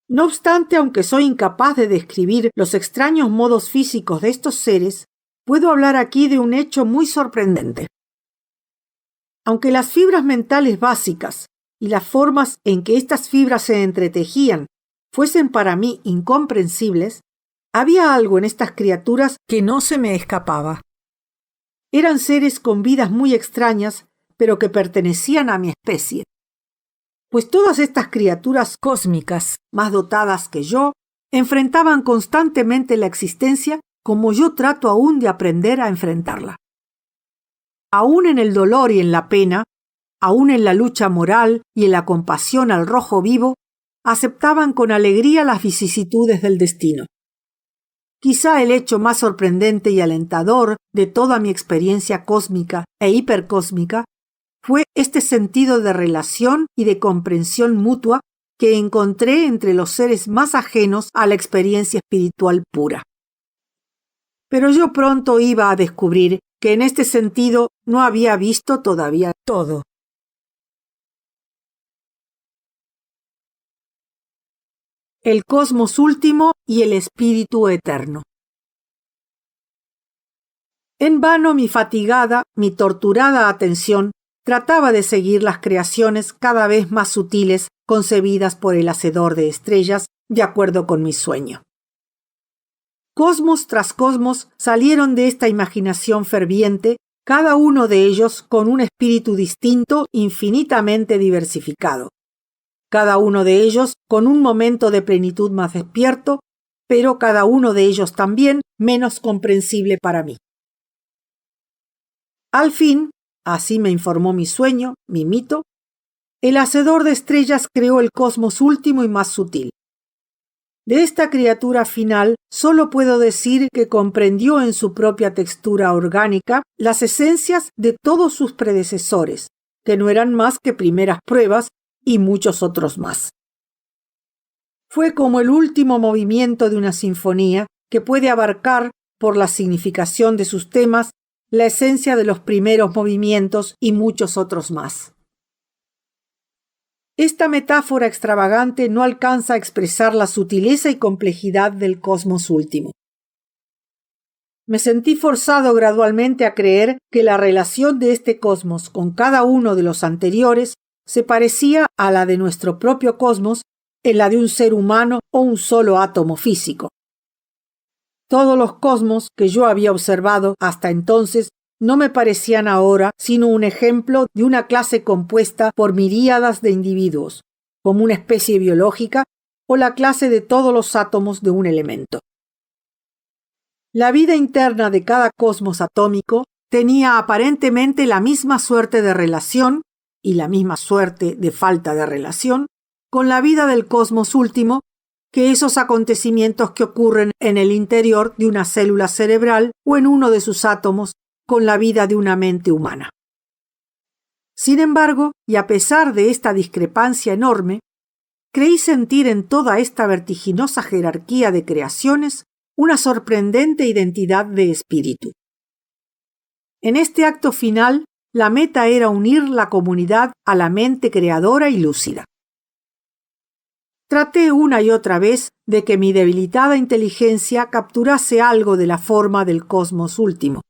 No obstante, aunque soy incapaz de describir los extraños modos físicos de estos seres, puedo hablar aquí de un hecho muy sorprendente. Aunque las fibras mentales básicas, y las formas en que estas fibras se entretejían fuesen para mí incomprensibles, había algo en estas criaturas que no se me escapaba. Eran seres con vidas muy extrañas, pero que pertenecían a mi especie. Pues todas estas criaturas cósmicas, más dotadas que yo, enfrentaban constantemente la existencia como yo trato aún de aprender a enfrentarla. Aún en el dolor y en la pena, aún en la lucha moral y en la compasión al rojo vivo, aceptaban con alegría las vicisitudes del destino. Quizá el hecho más sorprendente y alentador de toda mi experiencia cósmica e hipercósmica fue este sentido de relación y de comprensión mutua que encontré entre los seres más ajenos a la experiencia espiritual pura. Pero yo pronto iba a descubrir que en este sentido no había visto todavía todo. El cosmos último y el espíritu eterno. En vano mi fatigada, mi torturada atención trataba de seguir las creaciones cada vez más sutiles concebidas por el hacedor de estrellas de acuerdo con mi sueño. Cosmos tras cosmos salieron de esta imaginación ferviente, cada uno de ellos con un espíritu distinto, infinitamente diversificado. Cada uno de ellos con un momento de plenitud más despierto, pero cada uno de ellos también menos comprensible para mí. Al fin, así me informó mi sueño, mi mito, el hacedor de estrellas creó el cosmos último y más sutil. De esta criatura final solo puedo decir que comprendió en su propia textura orgánica las esencias de todos sus predecesores, que no eran más que primeras pruebas y muchos otros más. Fue como el último movimiento de una sinfonía que puede abarcar, por la significación de sus temas, la esencia de los primeros movimientos y muchos otros más. Esta metáfora extravagante no alcanza a expresar la sutileza y complejidad del cosmos último. Me sentí forzado gradualmente a creer que la relación de este cosmos con cada uno de los anteriores se parecía a la de nuestro propio cosmos en la de un ser humano o un solo átomo físico. Todos los cosmos que yo había observado hasta entonces no me parecían ahora sino un ejemplo de una clase compuesta por miríadas de individuos, como una especie biológica o la clase de todos los átomos de un elemento. La vida interna de cada cosmos atómico tenía aparentemente la misma suerte de relación y la misma suerte de falta de relación con la vida del cosmos último que esos acontecimientos que ocurren en el interior de una célula cerebral o en uno de sus átomos con la vida de una mente humana. Sin embargo, y a pesar de esta discrepancia enorme, creí sentir en toda esta vertiginosa jerarquía de creaciones una sorprendente identidad de espíritu. En este acto final, la meta era unir la comunidad a la mente creadora y lúcida. Traté una y otra vez de que mi debilitada inteligencia capturase algo de la forma del cosmos último.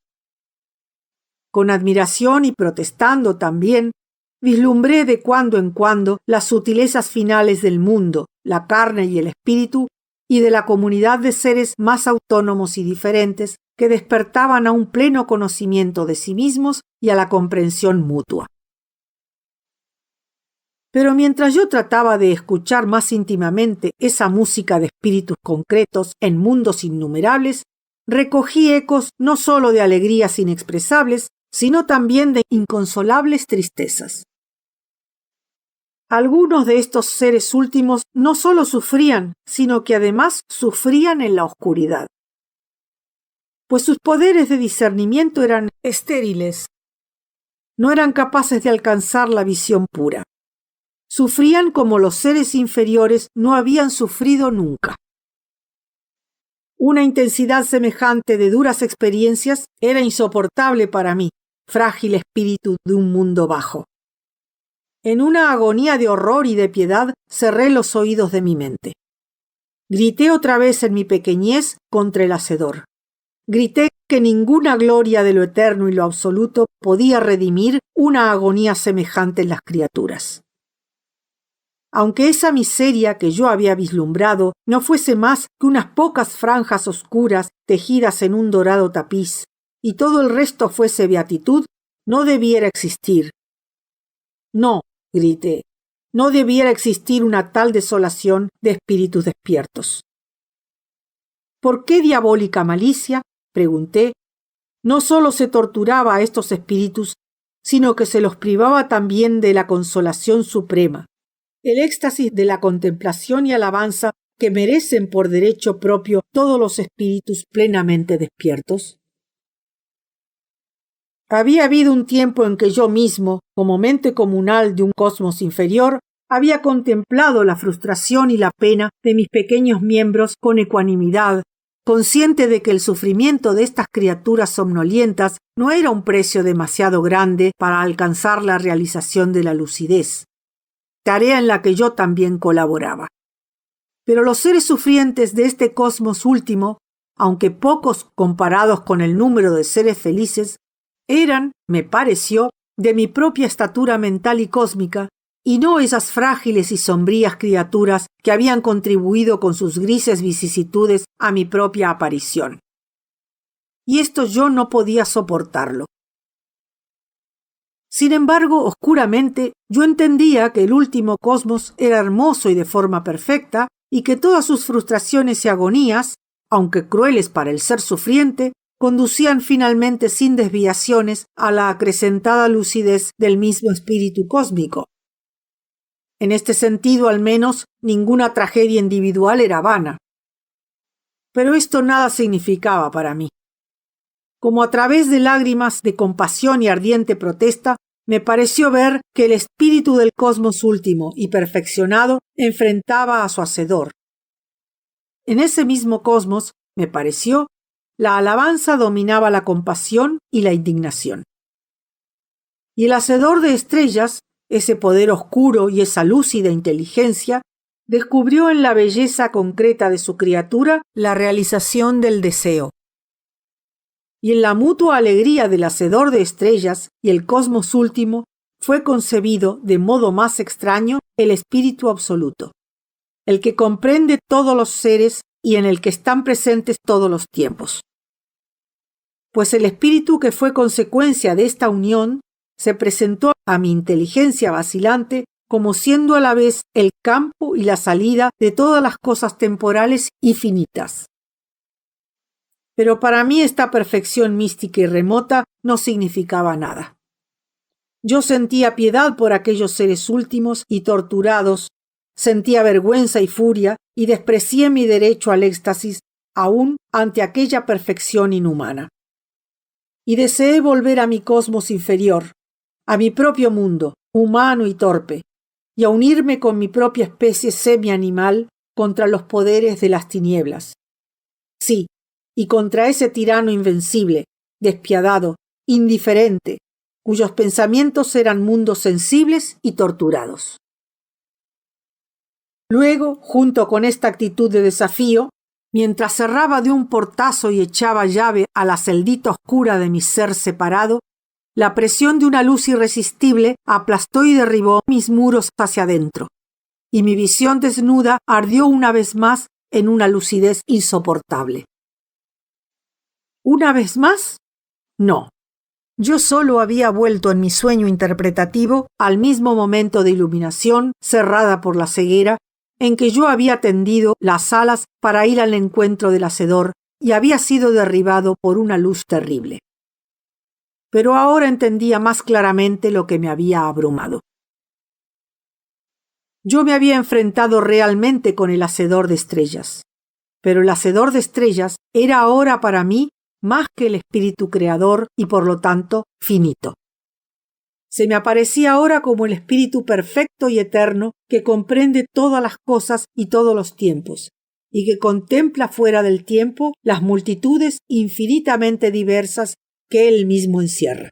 Con admiración y protestando también, vislumbré de cuando en cuando las sutilezas finales del mundo, la carne y el espíritu, y de la comunidad de seres más autónomos y diferentes que despertaban a un pleno conocimiento de sí mismos y a la comprensión mutua. Pero mientras yo trataba de escuchar más íntimamente esa música de espíritus concretos en mundos innumerables, recogí ecos no solo de alegrías inexpresables, sino también de inconsolables tristezas. Algunos de estos seres últimos no solo sufrían, sino que además sufrían en la oscuridad. Pues sus poderes de discernimiento eran estériles. No eran capaces de alcanzar la visión pura. Sufrían como los seres inferiores no habían sufrido nunca. Una intensidad semejante de duras experiencias era insoportable para mí, frágil espíritu de un mundo bajo. En una agonía de horror y de piedad cerré los oídos de mi mente. Grité otra vez en mi pequeñez contra el Hacedor. Grité que ninguna gloria de lo eterno y lo absoluto podía redimir una agonía semejante en las criaturas. aunque esa miseria que yo había vislumbrado no fuese más que unas pocas franjas oscuras tejidas en un dorado tapiz, y todo el resto fuese beatitud, no debiera existir. No, grité, no debiera existir una tal desolación de espíritus despiertos. ¿Por qué diabólica malicia? Pregunté. No solo se torturaba a estos espíritus, sino que se los privaba también de la consolación suprema, el éxtasis de la contemplación y alabanza que merecen por derecho propio todos los espíritus plenamente despiertos. Había habido un tiempo en que yo mismo, como mente comunal de un cosmos inferior, había contemplado la frustración y la pena de mis pequeños miembros con ecuanimidad, consciente de que el sufrimiento de estas criaturas somnolientas no era un precio demasiado grande para alcanzar la realización de la lucidez, tarea en la que yo también colaboraba. Pero los seres sufrientes de este cosmos último, aunque pocos comparados con el número de seres felices, eran, me pareció, de mi propia estatura mental y cósmica, y no esas frágiles y sombrías criaturas que habían contribuido con sus grises vicisitudes a mi propia aparición. Y esto yo no podía soportarlo. Sin embargo, oscuramente, yo entendía que el último cosmos era hermoso y de forma perfecta, y que todas sus frustraciones y agonías, aunque crueles para el ser sufriente, conducían finalmente sin desviaciones a la acrecentada lucidez del mismo espíritu cósmico. En este sentido, al menos, ninguna tragedia individual era vana. Pero esto nada significaba para mí. Como a través de lágrimas de compasión y ardiente protesta, me pareció ver que el espíritu del cosmos último y perfeccionado enfrentaba a su hacedor. En ese mismo cosmos, me pareció, la alabanza dominaba la compasión y la indignación. Y el hacedor de estrellas, ese poder oscuro y esa lúcida inteligencia, descubrió en la belleza concreta de su criatura la realización del deseo. Y en la mutua alegría del hacedor de estrellas y el cosmos último fue concebido de modo más extraño el espíritu absoluto, el que comprende todos los seres y en el que están presentes todos los tiempos. Pues el espíritu que fue consecuencia de esta unión se presentó a mi inteligencia vacilante como siendo a la vez el campo y la salida de todas las cosas temporales y finitas. Pero para mí esta perfección mística y remota no significaba nada. Yo sentía piedad por aquellos seres últimos y torturados, sentía vergüenza y furia y desprecié mi derecho al éxtasis aún ante aquella perfección inhumana. Y deseé volver a mi cosmos inferior, a mi propio mundo, humano y torpe, y a unirme con mi propia especie semi-animal contra los poderes de las tinieblas. Sí, y contra ese tirano invencible, despiadado, indiferente, cuyos pensamientos eran mundos sensibles y torturados. Luego, junto con esta actitud de desafío, mientras cerraba de un portazo y echaba llave a la celdita oscura de mi ser separado, la presión de una luz irresistible aplastó y derribó mis muros hacia adentro, y mi visión desnuda ardió una vez más en una lucidez insoportable. ¿Una vez más? No. Yo solo había vuelto en mi sueño interpretativo al mismo momento de iluminación cerrada por la ceguera en que yo había tendido las alas para ir al encuentro del hacedor y había sido derribado por una luz terrible. Pero ahora entendía más claramente lo que me había abrumado. Yo me había enfrentado realmente con el hacedor de estrellas, pero el hacedor de estrellas era ahora para mí más que el espíritu creador y por lo tanto finito. Se me aparecía ahora como el espíritu perfecto y eterno que comprende todas las cosas y todos los tiempos, y que contempla fuera del tiempo las multitudes infinitamente diversas que él mismo encierra.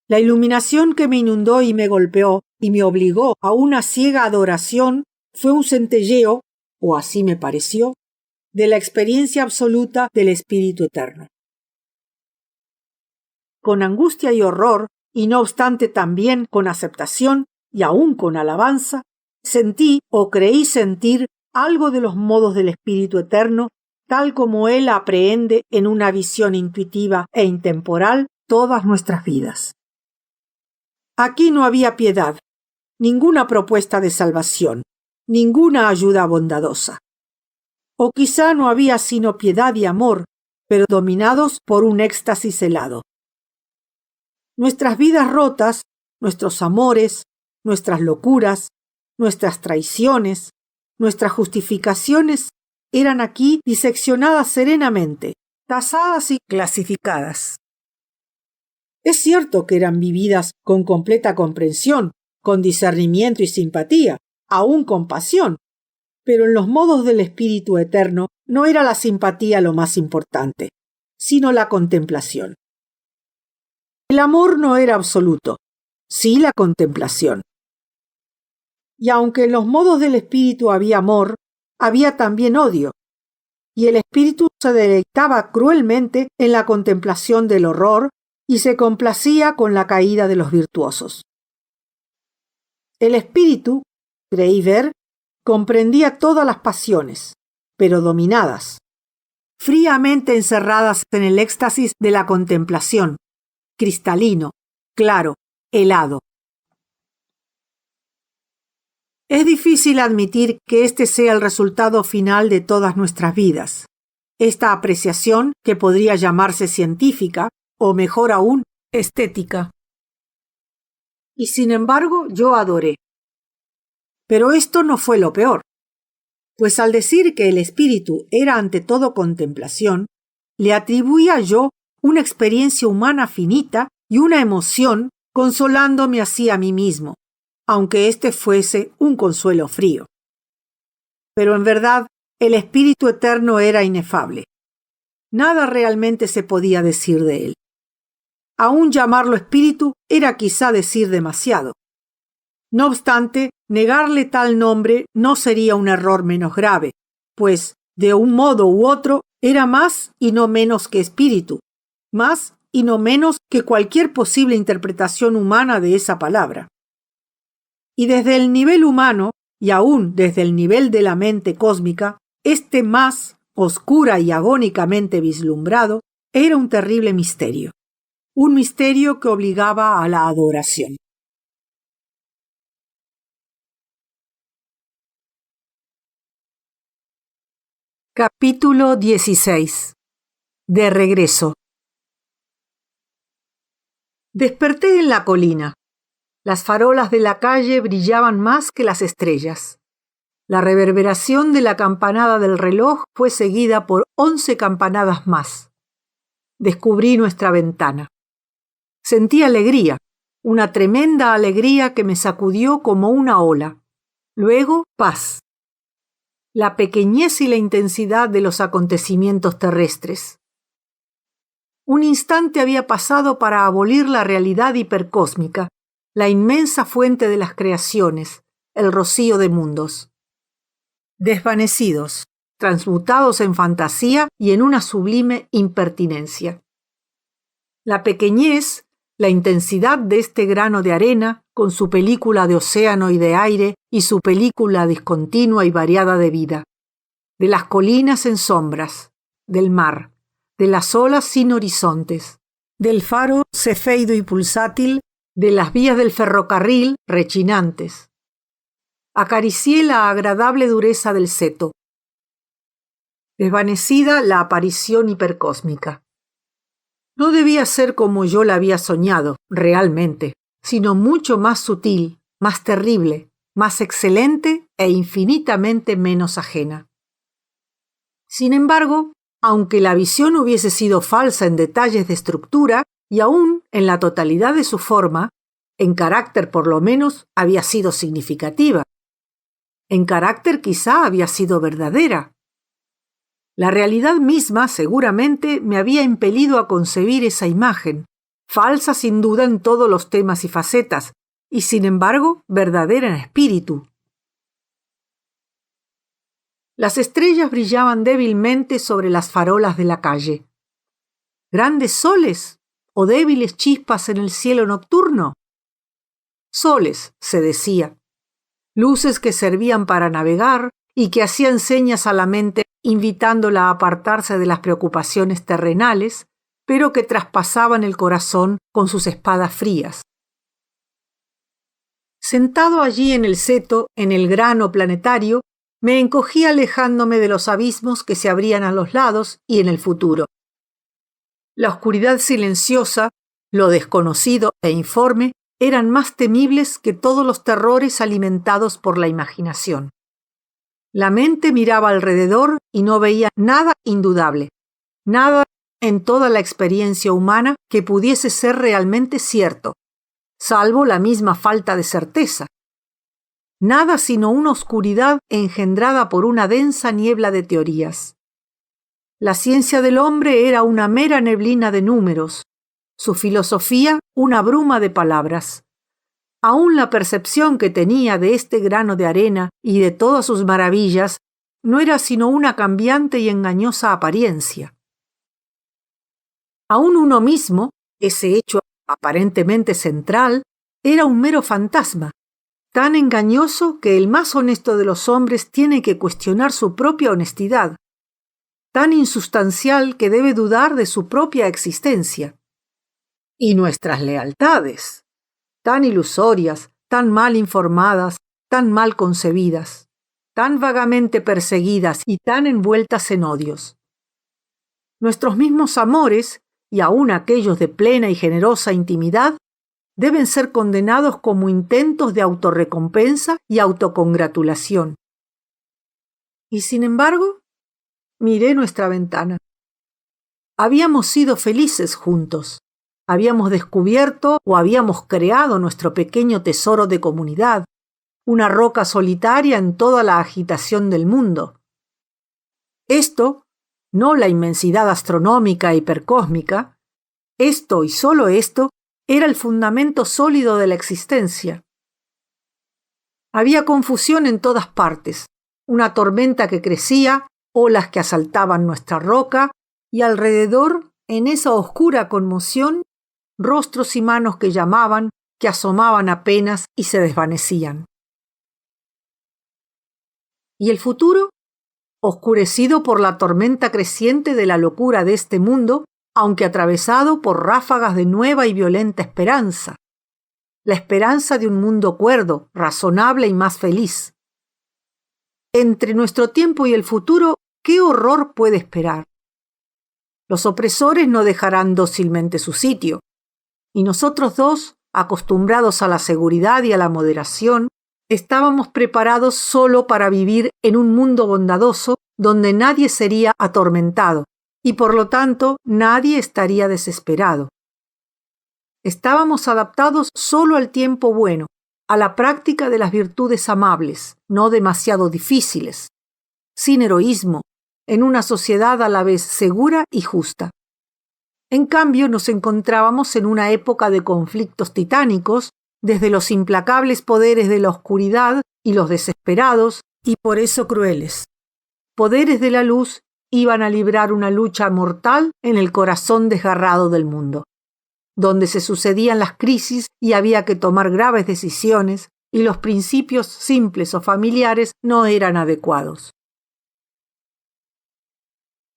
La iluminación que me inundó y me golpeó y me obligó a una ciega adoración fue un centelleo, o así me pareció, de la experiencia absoluta del Espíritu Eterno. Con angustia y horror, y no obstante también con aceptación y aún con alabanza, Sentí o creí sentir algo de los modos del Espíritu Eterno, tal como Él aprehende en una visión intuitiva e intemporal todas nuestras vidas. Aquí no había piedad, ninguna propuesta de salvación, ninguna ayuda bondadosa. O quizá no había sino piedad y amor, pero dominados por un éxtasis helado. Nuestras vidas rotas, nuestros amores, nuestras locuras, nuestras traiciones, nuestras justificaciones eran aquí diseccionadas serenamente, tasadas y clasificadas. Es cierto que eran vividas con completa comprensión, con discernimiento y simpatía, aún con pasión, pero en los modos del Espíritu Eterno no era la simpatía lo más importante, sino la contemplación. El amor no era absoluto, sí la contemplación. Y aunque en los modos del Espíritu había amor, había también odio, y el Espíritu se deleitaba cruelmente en la contemplación del horror y se complacía con la caída de los virtuosos. El Espíritu, creí ver, comprendía todas las pasiones, pero dominadas, fríamente encerradas en el éxtasis de la contemplación, cristalino, claro, helado. Es difícil admitir que este sea el resultado final de todas nuestras vidas. Esta apreciación, que podría llamarse científica, o mejor aún, estética. Y sin embargo, yo adoré. Pero esto no fue lo peor, pues al decir que el espíritu era ante todo contemplación, le atribuía yo una experiencia humana finita y una emoción consolándome así a mí mismo, aunque este fuese un consuelo frío. Pero en verdad, el Espíritu Eterno era inefable. Nada realmente se podía decir de él. Aún llamarlo espíritu era quizá decir demasiado. No obstante, negarle tal nombre no sería un error menos grave, pues, de un modo u otro, era más y no menos que espíritu, más y no menos que cualquier posible interpretación humana de esa palabra. Y desde el nivel humano, y aún desde el nivel de la mente cósmica, este más, oscura y agónicamente vislumbrado, era un terrible misterio. Un misterio que obligaba a la adoración. Capítulo 16. De regreso. Desperté en la colina. Las farolas de la calle brillaban más que las estrellas. La reverberación de la campanada del reloj fue seguida por 11 campanadas más. Descubrí nuestra ventana. Sentí alegría, una tremenda alegría que me sacudió como una ola. Luego, paz. La pequeñez y la intensidad de los acontecimientos terrestres. Un instante había pasado para abolir la realidad hipercósmica, la inmensa fuente de las creaciones, el rocío de mundos. Desvanecidos, transmutados en fantasía y en una sublime impertinencia. La pequeñez, la intensidad de este grano de arena, con su película de océano y de aire y su película discontinua y variada de vida. De las colinas en sombras, del mar, de las olas sin horizontes, del faro cefeido y pulsátil, de las vías del ferrocarril rechinantes. Acaricié la agradable dureza del seto. Desvanecida la aparición hipercósmica. No debía ser como yo la había soñado, realmente, sino mucho más sutil, más terrible, más excelente e infinitamente menos ajena. Sin embargo, aunque la visión hubiese sido falsa en detalles de estructura y aún en la totalidad de su forma, en carácter por lo menos había sido significativa. En carácter quizá había sido verdadera. La realidad misma seguramente me había impelido a concebir esa imagen, falsa sin duda en todos los temas y facetas, y sin embargo verdadera en espíritu. Las estrellas brillaban débilmente sobre las farolas de la calle. ¿Grandes soles o débiles chispas en el cielo nocturno? Soles, se decía. luces que servían para navegar y que hacían señas a la mente invitándola a apartarse de las preocupaciones terrenales, pero que traspasaban el corazón con sus espadas frías. Sentado allí en el seto, en el grano planetario, me encogí alejándome de los abismos que se abrían a los lados y en el futuro. La oscuridad silenciosa, lo desconocido e informe eran más temibles que todos los terrores alimentados por la imaginación. La mente miraba alrededor y no veía nada indudable, nada en toda la experiencia humana que pudiese ser realmente cierto, salvo la misma falta de certeza. Nada sino una oscuridad engendrada por una densa niebla de teorías. La ciencia del hombre era una mera neblina de números, su filosofía una bruma de palabras. Aún la percepción que tenía de este grano de arena y de todas sus maravillas no era sino una cambiante y engañosa apariencia. Aún uno mismo, ese hecho aparentemente central, era un mero fantasma, tan engañoso que el más honesto de los hombres tiene que cuestionar su propia honestidad, tan insustancial que debe dudar de su propia existencia. Y nuestras lealtades, tan ilusorias, tan mal informadas, tan mal concebidas, tan vagamente perseguidas y tan envueltas en odios. Nuestros mismos amores, y aun aquellos de plena y generosa intimidad, deben ser condenados como intentos de autorrecompensa y autocongratulación. Y sin embargo, miré nuestra ventana. Habíamos sido felices juntos. Habíamos descubierto o habíamos creado nuestro pequeño tesoro de comunidad, una roca solitaria en toda la agitación del mundo. Esto, no la inmensidad astronómica e hipercósmica, esto y solo esto, era el fundamento sólido de la existencia. Había confusión en todas partes, una tormenta que crecía, olas que asaltaban nuestra roca, y alrededor, en esa oscura conmoción, rostros y manos que llamaban, que asomaban apenas y se desvanecían. ¿Y el futuro? Oscurecido por la tormenta creciente de la locura de este mundo, aunque atravesado por ráfagas de nueva y violenta esperanza. La esperanza de un mundo cuerdo, razonable y más feliz. Entre nuestro tiempo y el futuro, ¿qué horror puede esperar? Los opresores no dejarán dócilmente su sitio, y nosotros dos, acostumbrados a la seguridad y a la moderación, estábamos preparados solo para vivir en un mundo bondadoso donde nadie sería atormentado y por lo tanto nadie estaría desesperado. Estábamos adaptados solo al tiempo bueno, a la práctica de las virtudes amables, no demasiado difíciles, sin heroísmo, en una sociedad a la vez segura y justa. En cambio, nos encontrábamos en una época de conflictos titánicos, desde los implacables poderes de la oscuridad y los desesperados, y por eso crueles. Poderes de la luz iban a librar una lucha mortal en el corazón desgarrado del mundo, donde se sucedían las crisis y había que tomar graves decisiones, y los principios simples o familiares no eran adecuados.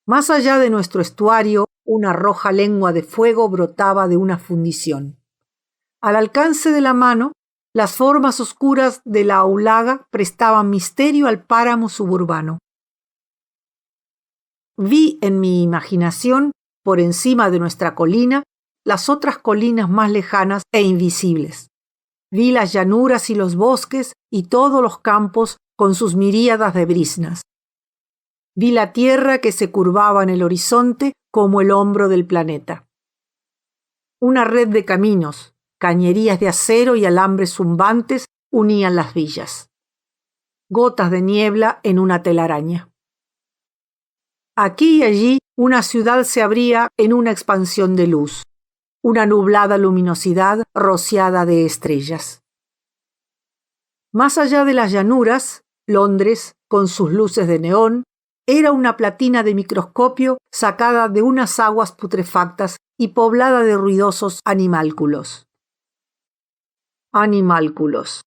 Más allá de nuestro estuario, una roja lengua de fuego brotaba de una fundición. Al alcance de la mano, las formas oscuras de la aulaga prestaban misterio al páramo suburbano. Vi en mi imaginación, por encima de nuestra colina, las otras colinas más lejanas e invisibles. Vi las llanuras y los bosques y todos los campos con sus miríadas de briznas. Vi la tierra que se curvaba en el horizonte como el hombro del planeta. Una red de caminos, cañerías de acero y alambres zumbantes unían las villas. Gotas de niebla en una telaraña. Aquí y allí una ciudad se abría en una expansión de luz, una nublada luminosidad rociada de estrellas. Más allá de las llanuras, Londres, con sus luces de neón, era una platina de microscopio sacada de unas aguas putrefactas y poblada de ruidosos animálculos. Animálculos.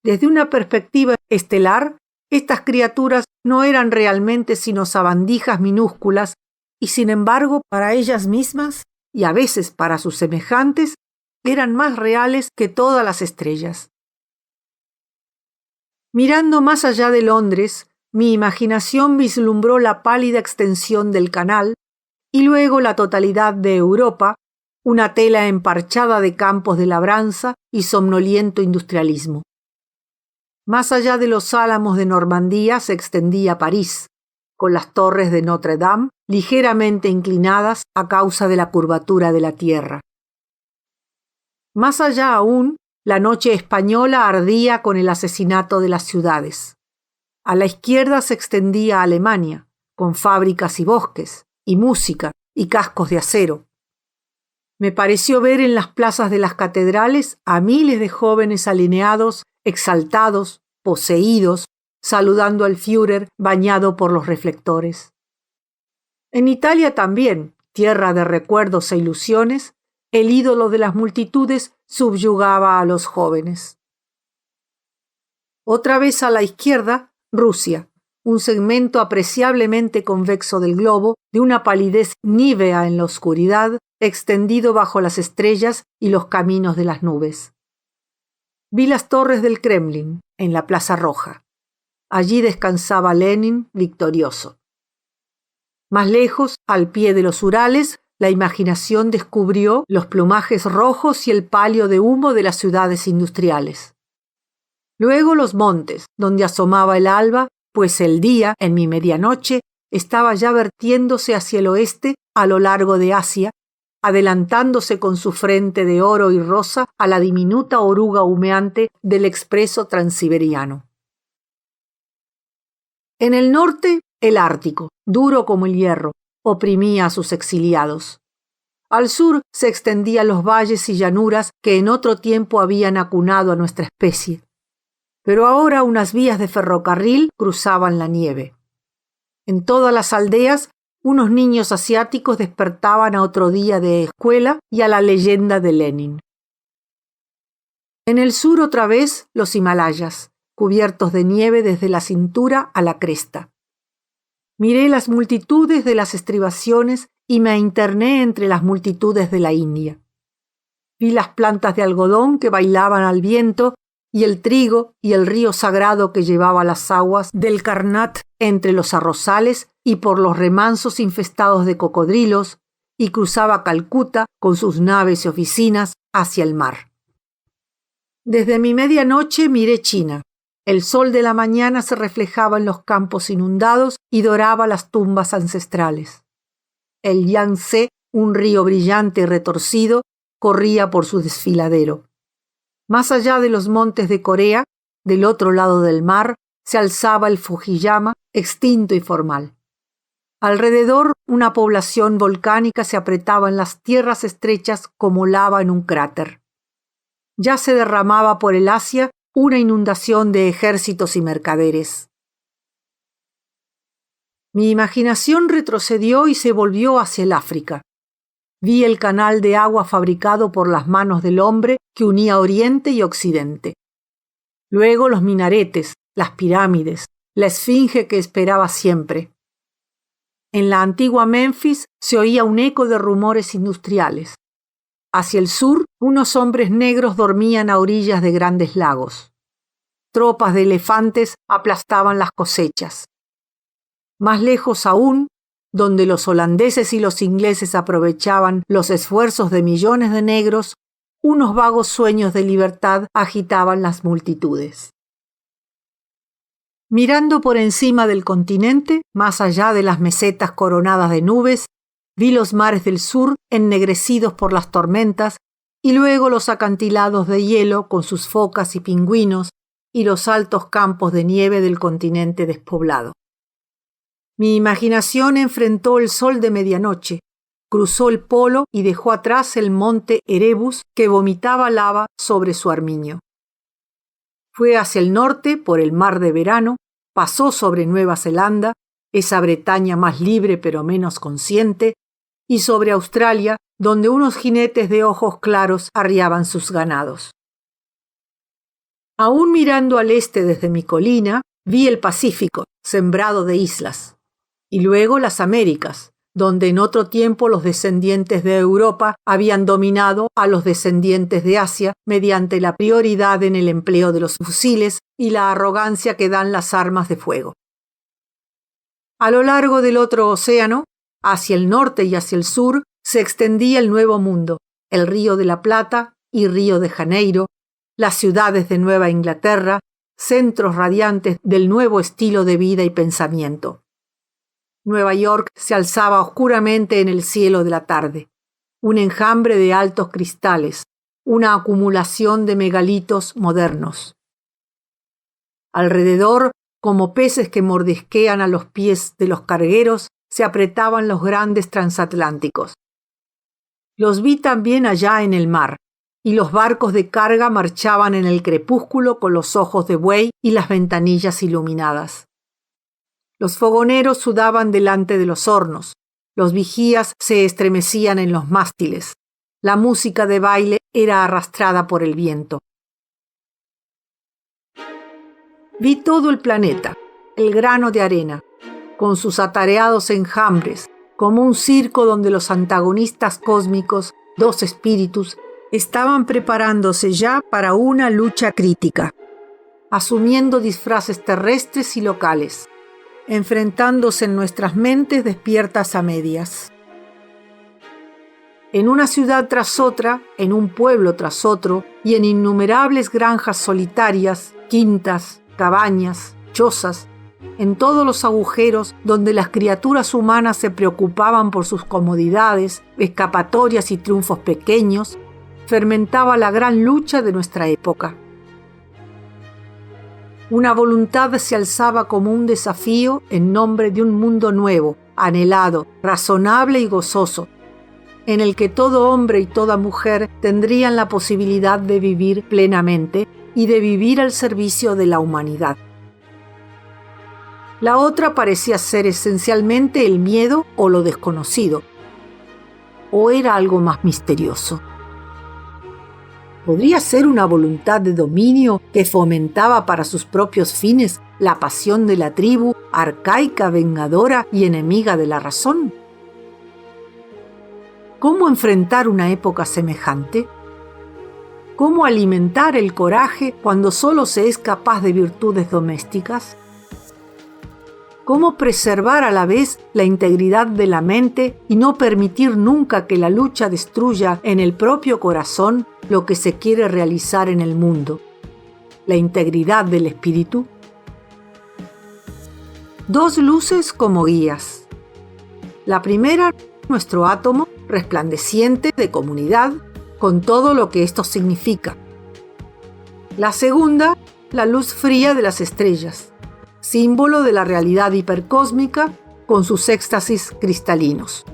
Desde una perspectiva estelar, estas criaturas no eran realmente sino sabandijas minúsculas y, sin embargo, para ellas mismas, y a veces para sus semejantes, eran más reales que todas las estrellas. Mirando más allá de Londres, mi imaginación vislumbró la pálida extensión del canal y luego la totalidad de Europa, una tela emparchada de campos de labranza y somnoliento industrialismo. Más allá de los álamos de Normandía se extendía París, con las torres de Notre Dame ligeramente inclinadas a causa de la curvatura de la tierra. Más allá aún, la noche española ardía con el asesinato de las ciudades. A la izquierda se extendía Alemania, con fábricas y bosques, y música, y cascos de acero. Me pareció ver en las plazas de las catedrales a miles de jóvenes alineados, exaltados, poseídos, saludando al Führer bañado por los reflectores. En Italia también, tierra de recuerdos e ilusiones, el ídolo de las multitudes subyugaba a los jóvenes. Otra vez a la izquierda, Rusia, un segmento apreciablemente convexo del globo, de una palidez nívea en la oscuridad, extendido bajo las estrellas y los caminos de las nubes. Vi las torres del Kremlin, en la Plaza Roja. Allí descansaba Lenin victorioso. Más lejos, al pie de los Urales, la imaginación descubrió los plumajes rojos y el páleo de humo de las ciudades industriales. Luego los montes, donde asomaba el alba, pues el día, en mi medianoche, estaba ya vertiéndose hacia el oeste a lo largo de Asia, adelantándose con su frente de oro y rosa a la diminuta oruga humeante del expreso transiberiano. En el norte, el Ártico, duro como el hierro, oprimía a sus exiliados. Al sur se extendían los valles y llanuras que en otro tiempo habían acunado a nuestra especie. Pero ahora unas vías de ferrocarril cruzaban la nieve. En todas las aldeas, unos niños asiáticos despertaban a otro día de escuela y a la leyenda de Lenin. En el sur otra vez los Himalayas, cubiertos de nieve desde la cintura a la cresta. Miré las multitudes de las estribaciones y me interné entre las multitudes de la India. Vi las plantas de algodón que bailaban al viento y el trigo y el río sagrado que llevaba las aguas del Karnat entre los arrozales y por los remansos infestados de cocodrilos, y cruzaba Calcuta con sus naves y oficinas hacia el mar. Desde mi medianoche miré China. El sol de la mañana se reflejaba en los campos inundados y doraba las tumbas ancestrales. El Yangtze, un río brillante y retorcido, corría por su desfiladero. Más allá de los montes de Corea, del otro lado del mar, se alzaba el Fujiyama, extinto y formal. Alrededor, una población volcánica se apretaba en las tierras estrechas como lava en un cráter. Ya se derramaba por el Asia una inundación de ejércitos y mercaderes. Mi imaginación retrocedió y se volvió hacia el África. Vi el canal de agua fabricado por las manos del hombre que unía Oriente y Occidente. Luego los minaretes, las pirámides, la esfinge que esperaba siempre. En la antigua Memphis se oía un eco de rumores industriales. Hacia el sur, unos hombres negros dormían a orillas de grandes lagos. Tropas de elefantes aplastaban las cosechas. Más lejos aún, donde los holandeses y los ingleses aprovechaban los esfuerzos de millones de negros, unos vagos sueños de libertad agitaban las multitudes. Mirando por encima del continente, más allá de las mesetas coronadas de nubes, vi los mares del sur ennegrecidos por las tormentas y luego los acantilados de hielo con sus focas y pingüinos y los altos campos de nieve del continente despoblado. Mi imaginación enfrentó el sol de medianoche, cruzó el polo y dejó atrás el monte Erebus que vomitaba lava sobre su armiño. Fue hacia el norte por el mar de verano, pasó sobre Nueva Zelanda, esa Bretaña más libre pero menos consciente, y sobre Australia, donde unos jinetes de ojos claros arriaban sus ganados. Aún mirando al este desde mi colina, vi el Pacífico, sembrado de islas, y luego las Américas, donde en otro tiempo los descendientes de Europa habían dominado a los descendientes de Asia mediante la prioridad en el empleo de los fusiles y la arrogancia que dan las armas de fuego. A lo largo del otro océano, hacia el norte y hacia el sur, se extendía el Nuevo Mundo, el Río de la Plata y Río de Janeiro, las ciudades de Nueva Inglaterra, centros radiantes del nuevo estilo de vida y pensamiento. Nueva York se alzaba oscuramente en el cielo de la tarde, un enjambre de altos cristales, una acumulación de megalitos modernos. Alrededor, como peces que mordisquean a los pies de los cargueros, se apretaban los grandes transatlánticos. Los vi también allá en el mar, y los barcos de carga marchaban en el crepúsculo con los ojos de buey y las ventanillas iluminadas. Los fogoneros sudaban delante de los hornos, los vigías se estremecían en los mástiles, la música de baile era arrastrada por el viento. Vi todo el planeta, el grano de arena, con sus atareados enjambres, como un circo donde los antagonistas cósmicos, dos espíritus, estaban preparándose ya para una lucha crítica, asumiendo disfraces terrestres y locales, enfrentándose en nuestras mentes despiertas a medias. En una ciudad tras otra, en un pueblo tras otro, y en innumerables granjas solitarias, quintas, cabañas, chozas, en todos los agujeros donde las criaturas humanas se preocupaban por sus comodidades, escapatorias y triunfos pequeños, fermentaba la gran lucha de nuestra época. Una voluntad se alzaba como un desafío en nombre de un mundo nuevo, anhelado, razonable y gozoso, en el que todo hombre y toda mujer tendrían la posibilidad de vivir plenamente y de vivir al servicio de la humanidad. La otra parecía ser esencialmente el miedo o lo desconocido, o era algo más misterioso. ¿Podría ser una voluntad de dominio que fomentaba para sus propios fines la pasión de la tribu, arcaica, vengadora y enemiga de la razón? ¿Cómo enfrentar una época semejante? ¿Cómo alimentar el coraje cuando solo se es capaz de virtudes domésticas? ¿Cómo preservar a la vez la integridad de la mente y no permitir nunca que la lucha destruya en el propio corazón lo que se quiere realizar en el mundo? ¿La integridad del espíritu? Dos luces como guías. La primera, nuestro átomo, resplandeciente de comunidad, con todo lo que esto significa. La segunda, la luz fría de las estrellas, símbolo de la realidad hipercósmica con sus éxtasis cristalinos.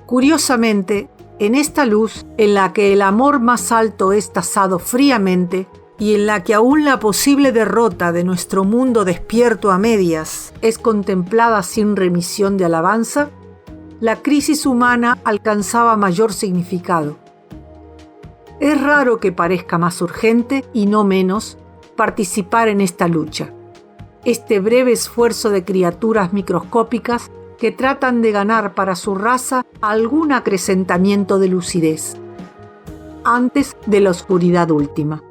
Curiosamente, en esta luz, en la que el amor más alto es tasado fríamente y en la que aún la posible derrota de nuestro mundo despierto a medias es contemplada sin remisión de alabanza, la crisis humana alcanzaba mayor significado. Es raro que parezca más urgente, y no menos, participar en esta lucha. Este breve esfuerzo de criaturas microscópicas que tratan de ganar para su raza algún acrecentamiento de lucidez, antes de la oscuridad última.